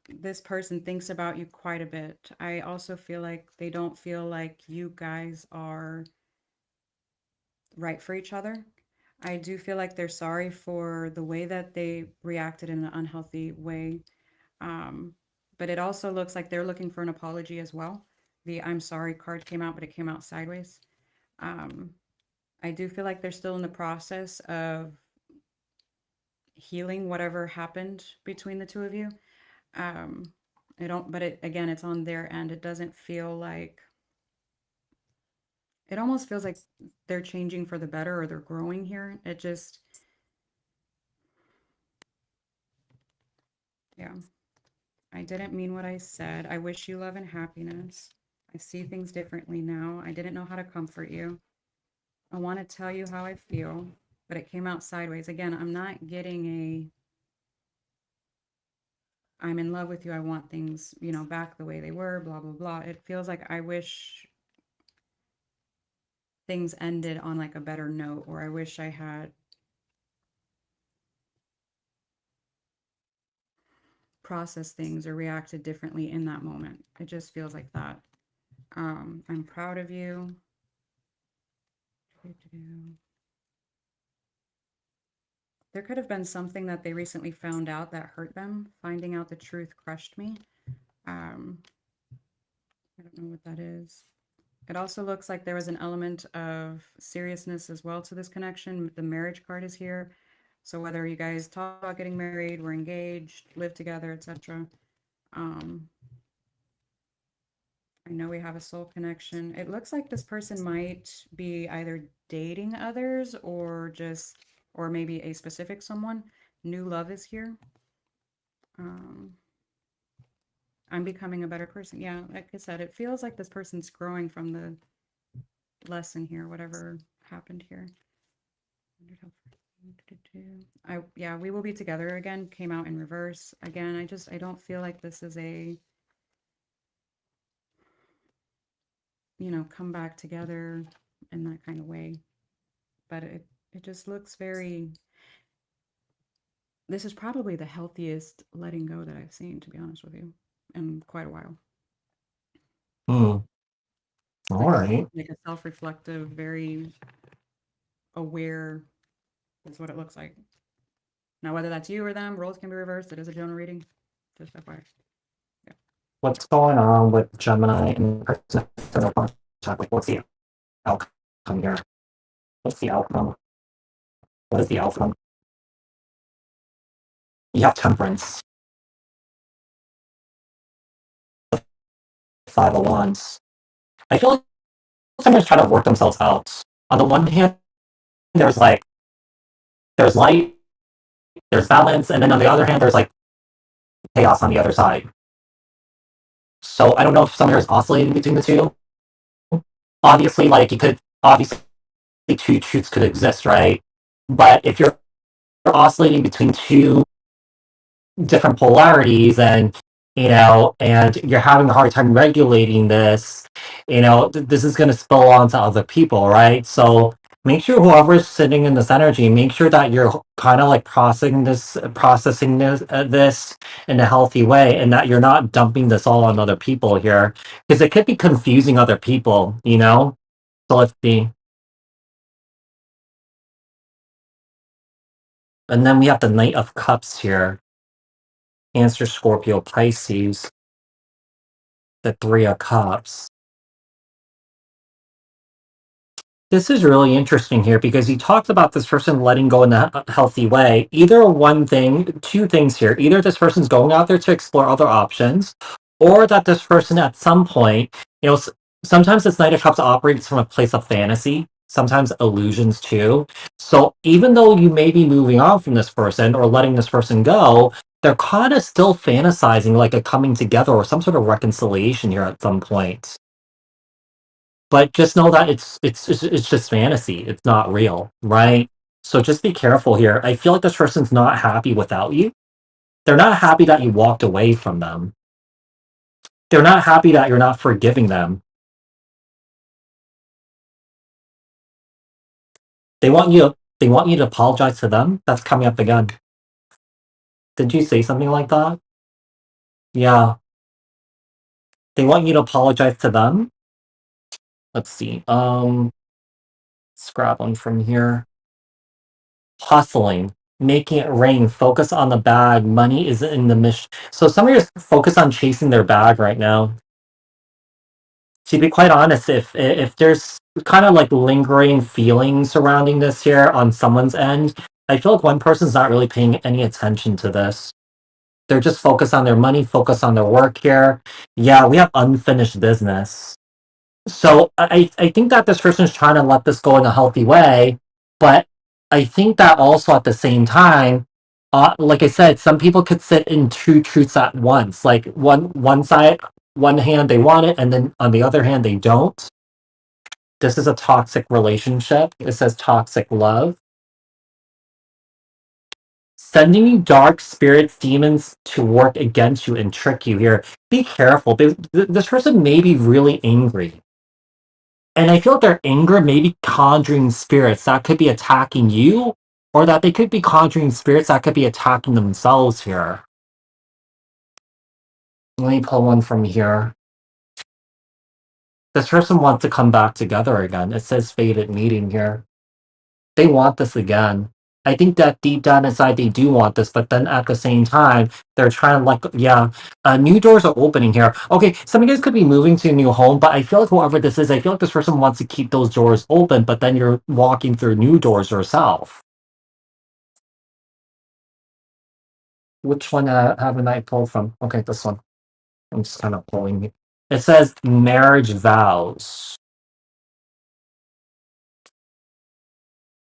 this person thinks about you quite a bit. I also feel like they don't feel like you guys are right for each other. I do feel like they're sorry for the way that they reacted in an unhealthy way. Um, but it also looks like they're looking for an apology as well. The I'm sorry card came out, but it came out sideways. Um, I do feel like they're still in the process of healing whatever happened between the two of you. Um, I don't, but it again, it's on their end. It doesn't feel like it almost feels like they're changing for the better or they're growing here. It just, yeah. I didn't mean what I said. I wish you love and happiness. I see things differently now. I didn't know how to comfort you. I want to tell you how I feel, but it came out sideways. Again, I'm not getting a I'm in love with you. I want things, back the way they were, blah, blah, blah. It feels like I wish things ended on like a better note, or I wish I had processed things or reacted differently in that moment. It just feels like that. I'm proud of you. There could have been something that they recently found out that hurt them. Finding out the truth crushed me. Um, I don't know what that is. It also looks like there was an element of seriousness as well to this connection. The marriage card is here. So whether you guys talk about getting married, we're engaged, live together, etc. I know we have a soul connection. It looks like this person might be either dating others or maybe a specific someone. New love is here. I'm becoming a better person. Yeah, like I said, it feels like this person's growing from the lesson here, whatever happened here. Yeah, we will be together again. Came out in reverse again. I don't feel like this is a come back together in that kind of way. But it just looks very. This is probably the healthiest letting go that I've seen, to be honest with you, in quite a while. Hmm. All right. Like a self-reflective, very aware is what it looks like. Now, whether that's you or them, roles can be reversed. It is a general reading. Just FYI. Yeah. What's going on with Gemini and person? Like, what's the outcome here? What's the outcome? What is the outcome? You have Temperance, Five of Wands. I feel like someone's trying to work themselves out. On the one hand, there's like there's light, there's balance, and then on the other hand, there's like chaos on the other side. So I don't know if someone is oscillating between the two. Obviously, like you could obviously two truths could exist, right? But if you're oscillating between two different polarities and you're having a hard time regulating this, this is going to spill on to other people, right? So make sure whoever's sitting in this energy, make sure that you're kind of like processing this in a healthy way, and that you're not dumping this all on other people here, because it could be confusing other people. So let's see. And then we have the Knight of Cups here. Cancer, Scorpio, Pisces, the Three of Cups. This is really interesting here because you talked about this person letting go in a healthy way. Either one thing, two things here. Either this person's going out there to explore other options, or that this person at some point, sometimes this Knight of Cups operates from a place of fantasy, sometimes illusions too. So even though you may be moving on from this person or letting this person go, they're kind of still fantasizing like a coming together or some sort of reconciliation here at some point. But just know that it's just fantasy. It's not real, right? So just be careful here. I feel like this person's not happy without you. They're not happy that you walked away from them. They're not happy that you're not forgiving them. They want you to apologize to them. That's coming up again. Did you say something like that? Yeah. They want you to apologize to them. Let's see. Let's grab one from here. Hustling, making it rain, focus on the bag. Money is in the mission. So some of you are focused on chasing their bag right now. To be quite honest, if there's kind of like lingering feelings surrounding this here on someone's end, I feel like one person's not really paying any attention to this. They're just focused on their money, focused on their work here. Yeah, we have unfinished business. So I think that this person is trying to let this go in a healthy way, but I think that also at the same time, like I said, some people could sit in two truths at once. Like one side, one hand they want it, and then on the other hand they don't. This is a toxic relationship. It says toxic love. Sending you dark spirits, demons to work against you and trick you here. Be careful. This person may be really angry. And I feel like their anger may be conjuring spirits that could be attacking you, or that they could be conjuring spirits that could be attacking themselves here. Let me pull one from here. This person wants to come back together again. It says fated meeting here. They want this again. I think that deep down inside they do want this, but then at the same time, they're trying to like, yeah, new doors are opening here. Okay, some of you guys could be moving to a new home, but I feel like whoever this is, I feel like this person wants to keep those doors open, but then you're walking through new doors yourself. Which one haven't I pulled from? Okay, this one. I'm just kind of pulling it. It says marriage vows.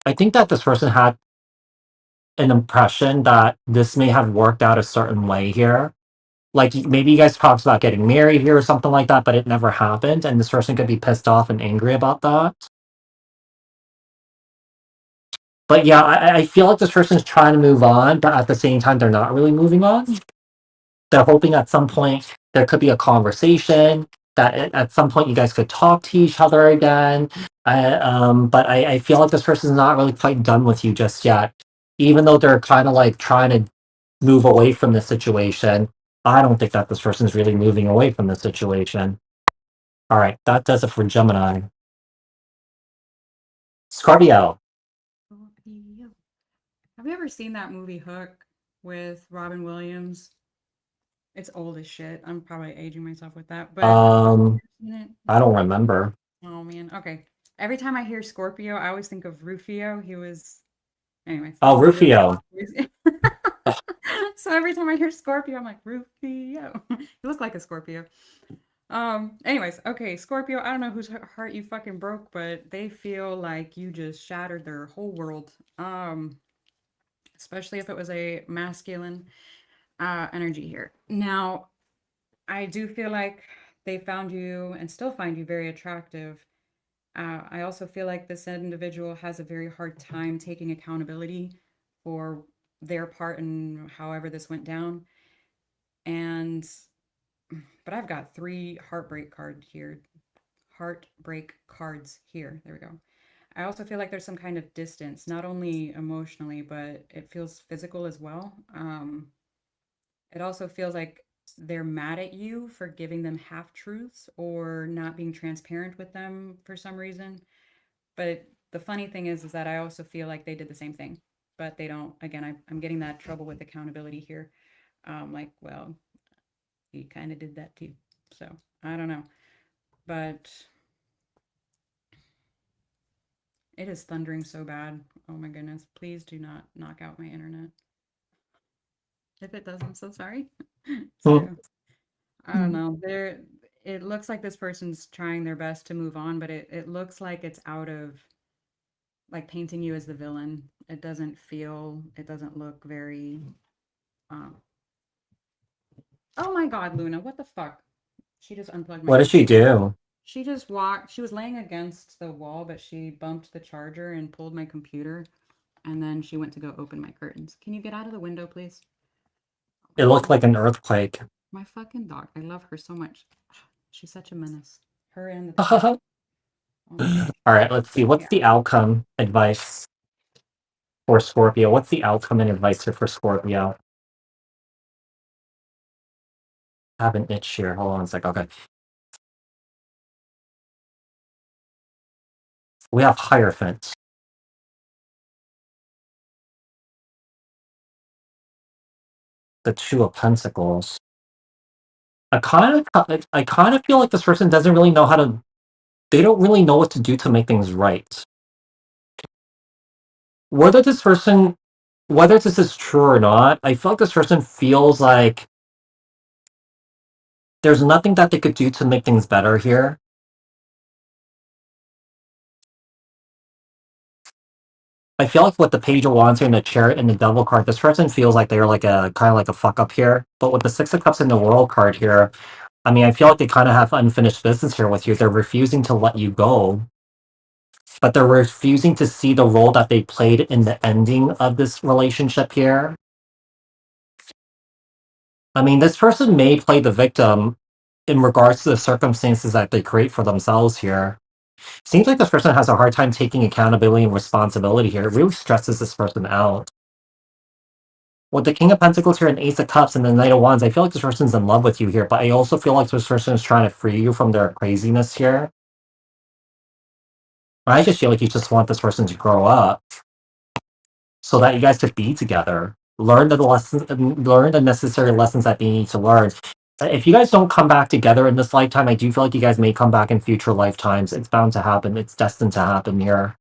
I think that this person had an impression that this may have worked out a certain way here. Like maybe you guys talked about getting married here or something like that, but it never happened, and this person could be pissed off and angry about that. But yeah, I feel like this person's trying to move on, but at the same time, they're not really moving on. They're hoping at some point there could be a conversation, that at some point you guys could talk to each other again. But I feel like this person's not really quite done with you just yet, even though they're kind of like trying to move away from the situation. I don't think that this person's really moving away from the situation. All right, that does it for Gemini. Scorpio. Scorpio. Have you ever seen that movie Hook with Robin Williams? It's old as shit. I'm probably aging myself with that, but seen it? I don't remember. Oh man. Okay. Every time I hear Scorpio, I always think of Rufio. He was, anyways. Oh, He's the Rufio. so every time I hear Scorpio, I'm like Rufio. You look like a Scorpio. Anyways, okay, Scorpio, I don't know whose heart you fucking broke, but they feel like you just shattered their whole world. Especially if it was a masculine energy here. Now, I do feel like they found you and still find you very attractive. I also feel like this individual has a very hard time taking accountability for their part in however this went down. And but I've got 3 heartbreak cards here. Heartbreak cards here. There we go. I also feel like there's some kind of distance, not only emotionally, but it feels physical as well. It also feels like they're mad at you for giving them half truths or not being transparent with them for some reason. But the funny thing is that I also feel like they did the same thing, but they don't. Again, I'm getting that trouble with accountability here. Like, well, he kind of did that too. So I don't know, but it is thundering so bad. Oh my goodness! Please do not knock out my internet. If it does, I'm so sorry. So I don't know. There, it looks like this person's trying their best to move on, but it looks like it's out of like painting you as the villain. It doesn't feel, it doesn't look very. Um, oh my God, Luna, what the fuck? She just unplugged my What did she computer. do? She just walked. She was laying against the wall, but she bumped the charger and pulled my computer, and then she went to go open my curtains. Can you get out of the window, please? It looked like an earthquake. My fucking dog. I love her so much. She's such a menace. Her and the dog. All Oh my God. right, let's see. What's Yeah. the outcome advice for Scorpio? What's the outcome and advice here for Scorpio? I have an itch here. Hold on a sec. Okay. We have Hierophant. The Two of Pentacles. I kind of feel like this person doesn't really know how to. They don't really know what to do to make things right. Whether this person whether this is true or not, I feel like this person feels like there's nothing that they could do to make things better here. I feel like with the Page of Wands here and the Chariot and the Devil card, this person feels like they're like a kind of like a fuck up here. But with the Six of Cups and the World card here, I mean, I feel like they kind of have unfinished business here with you. They're refusing to let you go, but they're refusing to see the role that they played in the ending of this relationship here. I mean, this person may play the victim in regards to the circumstances that they create for themselves here. Seems like this person has a hard time taking accountability and responsibility here. It really stresses this person out. With the King of Pentacles here and Ace of Cups and the Knight of Wands, I feel like this person's in love with you here, but I also feel like this person is trying to free you from their craziness here. I just feel like you just want this person to grow up so that you guys could be together. Learn the lessons, learn the necessary lessons that they need to learn. If you guys don't come back together in this lifetime, I do feel like you guys may come back in future lifetimes. It's bound to happen. It's destined to happen here.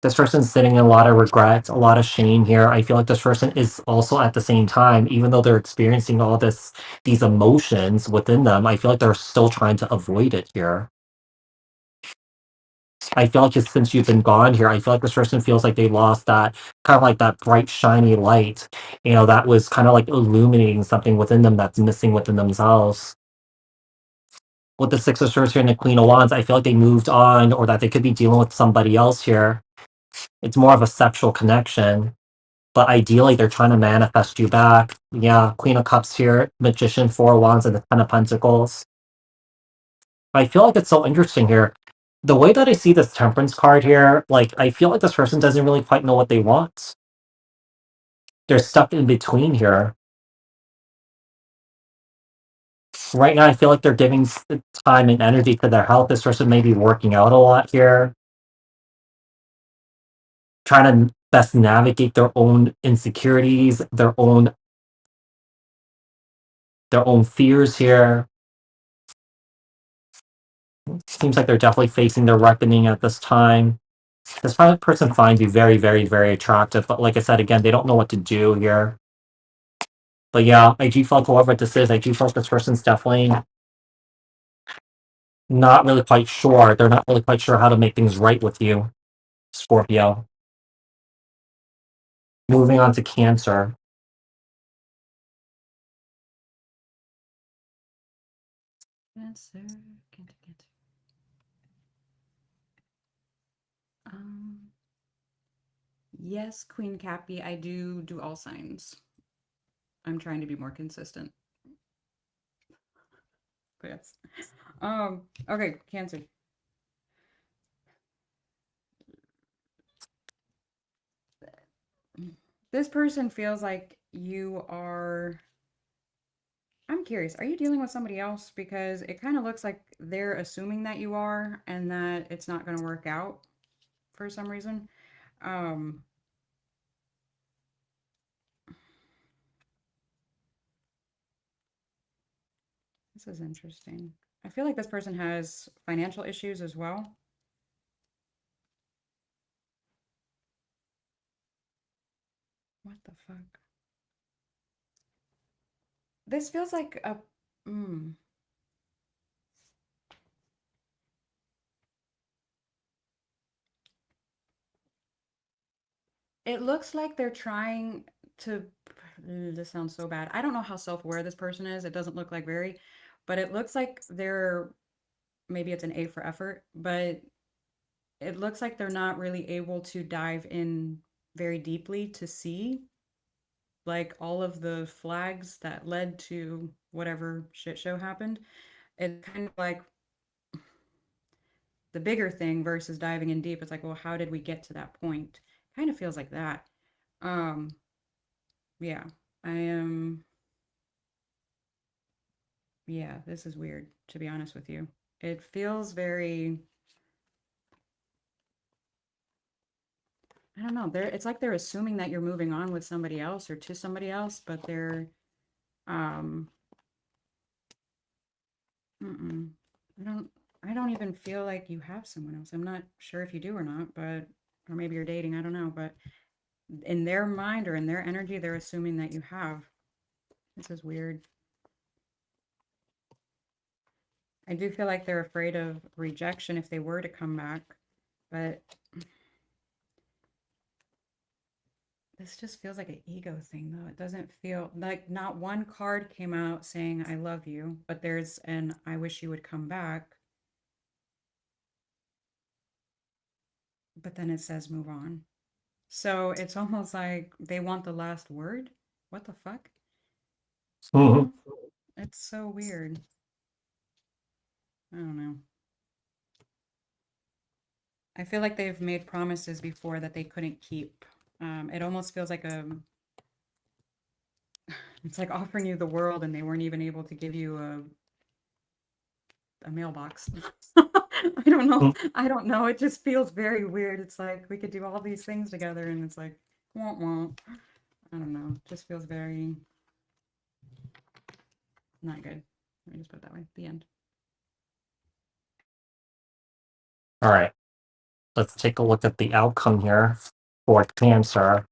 This person's sitting in a lot of regret, a lot of shame here. I feel like this person is also at the same time, even though they're experiencing all these emotions within them, I feel like they're still trying to avoid it here. I feel like just since you've been gone here, I feel like this person feels like they lost that kind of like that bright, shiny light, that was kind of like illuminating something within them that's missing within themselves. With the Six of Swords here and the Queen of Wands, I feel like they moved on or that they could be dealing with somebody else here. It's more of a sexual connection, but ideally they're trying to manifest you back. Yeah, Queen of Cups here, Magician, Four of Wands, and the Ten of Pentacles. I feel like it's so interesting here. The way that I see this Temperance card here, like, I feel like this person doesn't really quite know what they want. They're stuck in between here. Right now, I feel like they're giving time and energy to their health. This person may be working out a lot here, trying to best navigate their own insecurities, their own fears here. Seems like they're definitely facing their reckoning at this time. This person finds you very, very, very attractive, but like I said, again, they don't know what to do here. But yeah, I do feel like whoever this is, I do feel like this person's definitely not really quite sure. They're not really quite sure how to make things right with you, Scorpio. Moving on to Cancer. Cancer, Cancer, Cancer. Yes, Queen Cappy, I do all signs. I'm trying to be more consistent. But yes. Okay, Cancer. This person feels like you are. I'm curious, are you dealing with somebody else? Because it kind of looks like they're assuming that you are and that it's not going to work out for some reason. Um, this is interesting. I feel like this person has financial issues as well. What the fuck? This feels like a. Mm, it looks like they're trying to. This sounds so bad. I don't know how self-aware this person is. It doesn't look like very, but it looks like they're. Maybe it's an A for effort, but it looks like they're not really able to dive in very deeply to see like all of the flags that led to whatever shit show happened. It's kind of like the bigger thing versus diving in deep. It's like, well, how did we get to that point? Kind of feels like that. Um, yeah, I am. Yeah, this is weird, to be honest with you. It feels very. I don't know. It's like they're assuming that you're moving on with somebody else or to somebody else, but they're um mm-mm. I don't even feel like you have someone else. I'm not sure if you do or not, but or maybe you're dating, I don't know, but in their mind or in their energy, they're assuming that you have. This is weird. I do feel like they're afraid of rejection if they were to come back, but this just feels like an ego thing, though. It doesn't feel like not one card came out saying, I love you, but there's an I wish you would come back. But then it says move on. So it's almost like they want the last word. What the fuck? You Mhm. know? It's so weird. I don't know. I feel like they've made promises before that they couldn't keep. It almost feels like it's like offering you the world and they weren't even able to give you a mailbox. I don't know. I don't know. It just feels very weird. It's like we could do all these things together and it's like, won't, won't. I don't know. It just feels very not good. Let me just put it that way. The end. All right. Let's take a look at the outcome here for Cancer.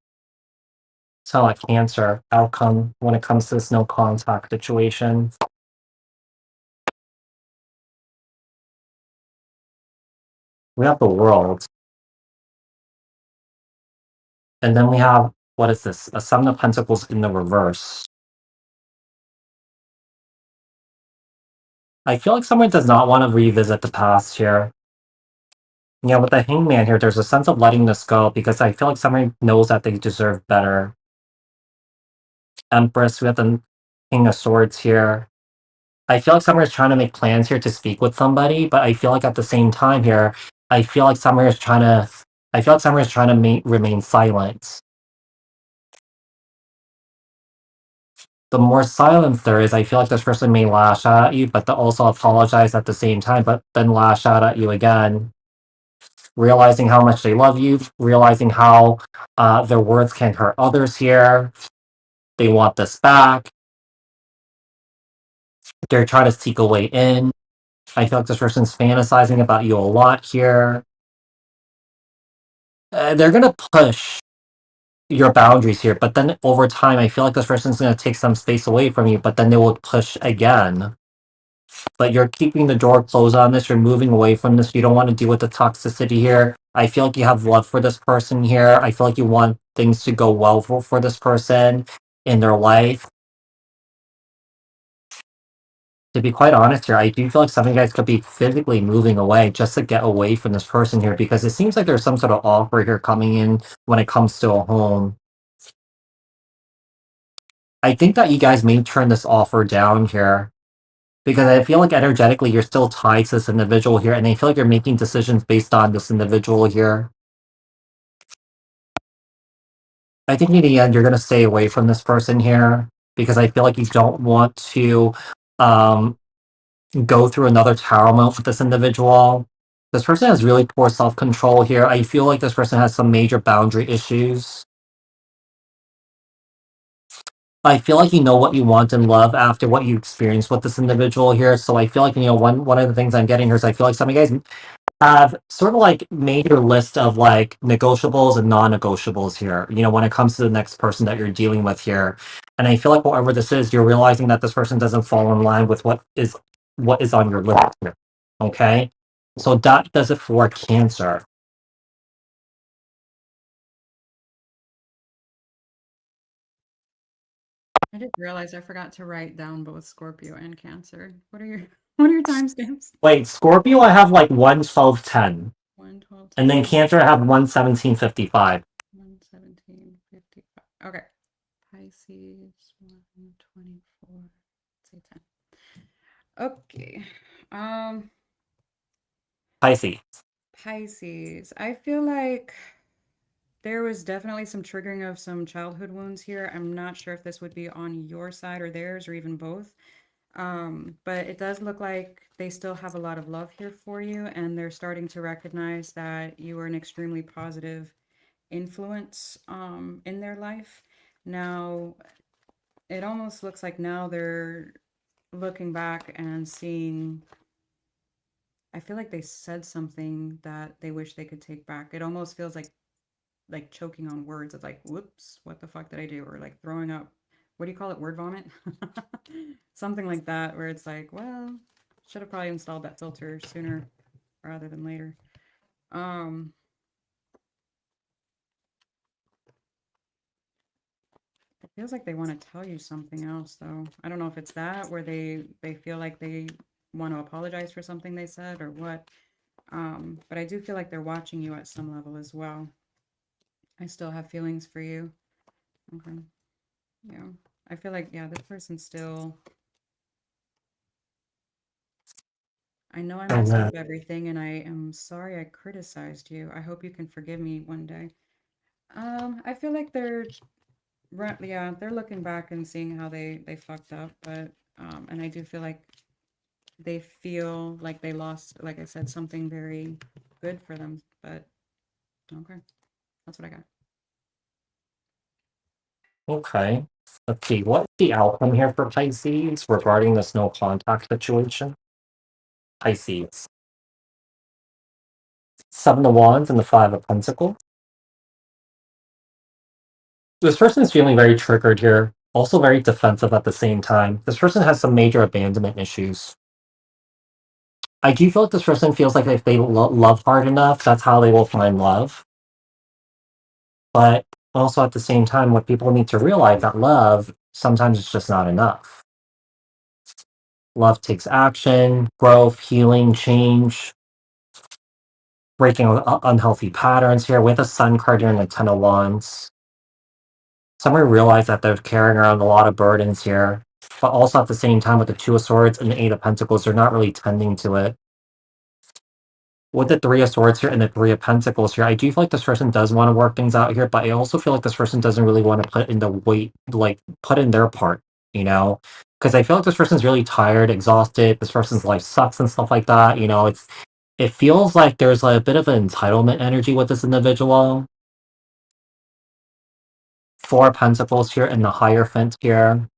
So, like Cancer outcome when it comes to this no contact situation. We have the World, and then we have what is this? A Seven of Pentacles in the reverse. I feel like someone does not want to revisit the past here. Yeah, with the Hangman here, there's a sense of letting this go because I feel like someone knows that they deserve better. Empress, we have the King of Swords here. I feel like Summer is trying to make plans here to speak with somebody, but I feel like at the same time here, I feel like Summer is trying to. I feel like Summer is trying to remain silent. The more silence there is, I feel like this person may lash out at you, but they'll also apologize at the same time, but then lash out at you again. Realizing how much they love you, realizing how their words can hurt others here. They want this back. They're trying to seek a way in. I feel like this person's fantasizing about you a lot here. They're gonna push your boundaries here, but then over time, I feel like this person's gonna take some space away from you, but then they will push again. But you're keeping the door closed on this. You're moving away from this. You don't want to deal with the toxicity here. I feel like you have love for this person here. I feel like you want things to go well for this person in their life. To be quite honest here, I do feel like some of you guys could be physically moving away just to get away from this person here because it seems like there's some sort of offer here coming in when it comes to a home. I think that you guys may turn this offer down here because I feel like energetically you're still tied to this individual here and I feel like you're making decisions based on this individual here. I think in the end you're going to stay away from this person here because I feel like you don't want to um, go through another tower moment with this individual. This person has really poor self-control here. I feel like this person has some major boundary issues. I feel like you know what you want in love after what you experienced with this individual here. So I feel like, one of the things I'm getting here is I feel like some of you guys have sort of like made your list of like negotiables and non-negotiables here, when it comes to the next person that you're dealing with here. And I feel like whatever this is, you're realizing that this person doesn't fall in line with what is on your list here. Okay? So that does it for Cancer. I just realized I forgot to write down both Scorpio and Cancer. What are your what are your timestamps? Wait, Scorpio I have like 11210. 1, 12, And then 10, Cancer I have 11755. 1, 17, 55. Okay. Pisces, 1, 24, say 10. Okay. Um, Pisces. Pisces. I feel like there was definitely some triggering of some childhood wounds here. I'm not sure if this would be on your side or theirs or even both. But it does look like they still have a lot of love here for you, and they're starting to recognize that you are an extremely positive influence in their life. Now, it almost looks like now they're looking back and seeing. I feel like they said something that they wish they could take back. It almost feels like like choking on words. It's like, whoops, what the fuck did I do? Or like throwing up, what do you call it? Word vomit? Something like that, where it's like, well, should have probably installed that filter sooner rather than later. Um, it feels like they want to tell you something else, though. I don't know if it's that where they feel like they want to apologize for something they said or what. But I do feel like they're watching you at some level as well. I still have feelings for you. Okay. Yeah. I feel like, yeah, this person still, I know I And messed up everything and I am sorry I criticized you. I hope you can forgive me one day. I feel like yeah, they're looking back and seeing how they fucked up, but and I do feel like they feel like they lost, like I said, something very good for them, but okay. That's what I got. okay. Let's see. What's the outcome here for Pisces regarding this no contact situation? Pisces. Seven of Wands and the Five of Pentacles. This person is feeling very triggered here, also very defensive at the same time. This person has some major abandonment issues. I do feel like this person feels like if they love hard enough, that's how they will find love. But also at the same time, what people need to realize that love sometimes it's just not enough. Love takes action, growth, healing, change, breaking unhealthy patterns here with a Sun card here and the Ten of Wands. Someone realize that they're carrying around a lot of burdens here, but also at the same time with the Two of Swords and the Eight of Pentacles, they're not really tending to it. With the Three of Swords here and the Three of Pentacles here, I do feel like this person does want to work things out here, but I also feel like this person doesn't really want to put in the weight, like put in their part, you know? Because I feel like this person's really tired, exhausted. This person's life sucks and stuff like that. You know, it feels like there's like a bit of an entitlement energy with this individual. Four of Pentacles here and the Hierophant here.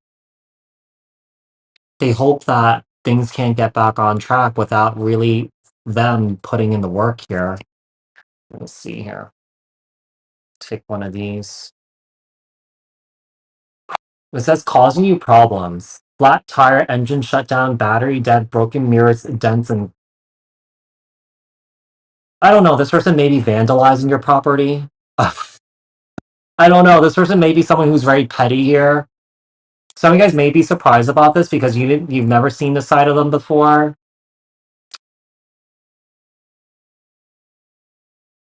They hope that things can get back on track without really them putting in the work here. Let's see here. Take one of these. It says causing you problems. Flat tire, engine shut down, battery dead, broken mirrors, dents, and I don't know. This person may be vandalizing your property. I don't know. This person may be someone who's very petty here. Some of you guys may be surprised about this because you've never seen this side of them before.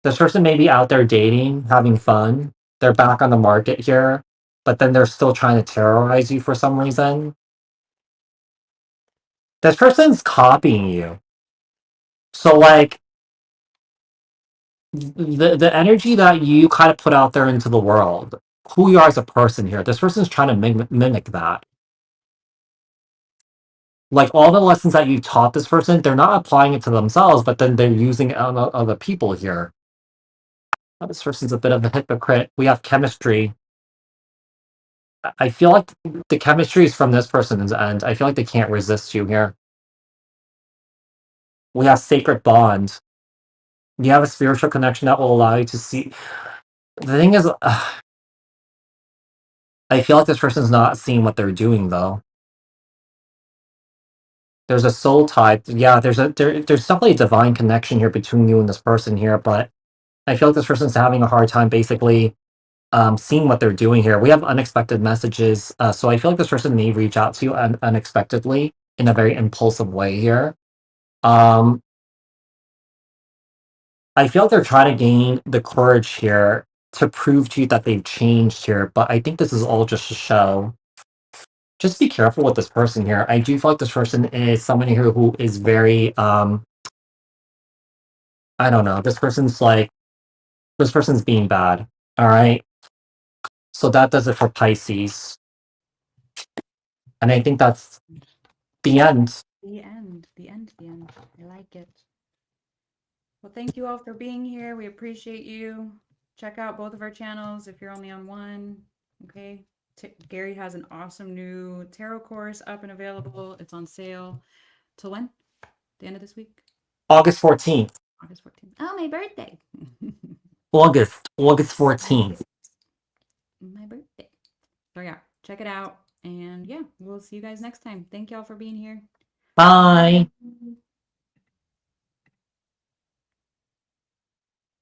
This person may be out there dating, having fun. They're back on the market here, but then they're still trying to terrorize you for some reason. This person's copying you. So like the energy that you kind of put out there into the world, who you are as a person here, this person's trying to mimic that. Like all the lessons that you taught this person, they're not applying it to themselves, but then they're using it on other people here. Oh, this person's a bit of a hypocrite. We have chemistry. I feel like the chemistry is from this person's end. I feel like they can't resist you here. We have sacred bond. You have a spiritual connection that will allow you to see. The thing is, I feel like this person's not seeing what they're doing though. There's a soul tie. Yeah, there's definitely a divine connection here between you and this person here, but I feel like this person's having a hard time basically seeing what they're doing here. We have unexpected messages, so I feel like this person may reach out to you unexpectedly in a very impulsive way here. Um, I feel like they're trying to gain the courage here to prove to you that they've changed here, but I think this is all just a show. Just be careful with this person here. I do feel like this person is someone here who is very I don't know. This person's being bad. All right. So that does it for Pisces. And I think that's the end. The end. The end. The end. I like it. Well, thank you all for being here. We appreciate you. Check out both of our channels if you're only on one. Okay. Gary has an awesome new tarot course up and available. It's on sale till when? The end of this week? August 14th. August 14th. Oh, my birthday. August 14th. My birthday. So yeah, check it out. And yeah, we'll see you guys next time. Thank y'all for being here. Bye. Bye.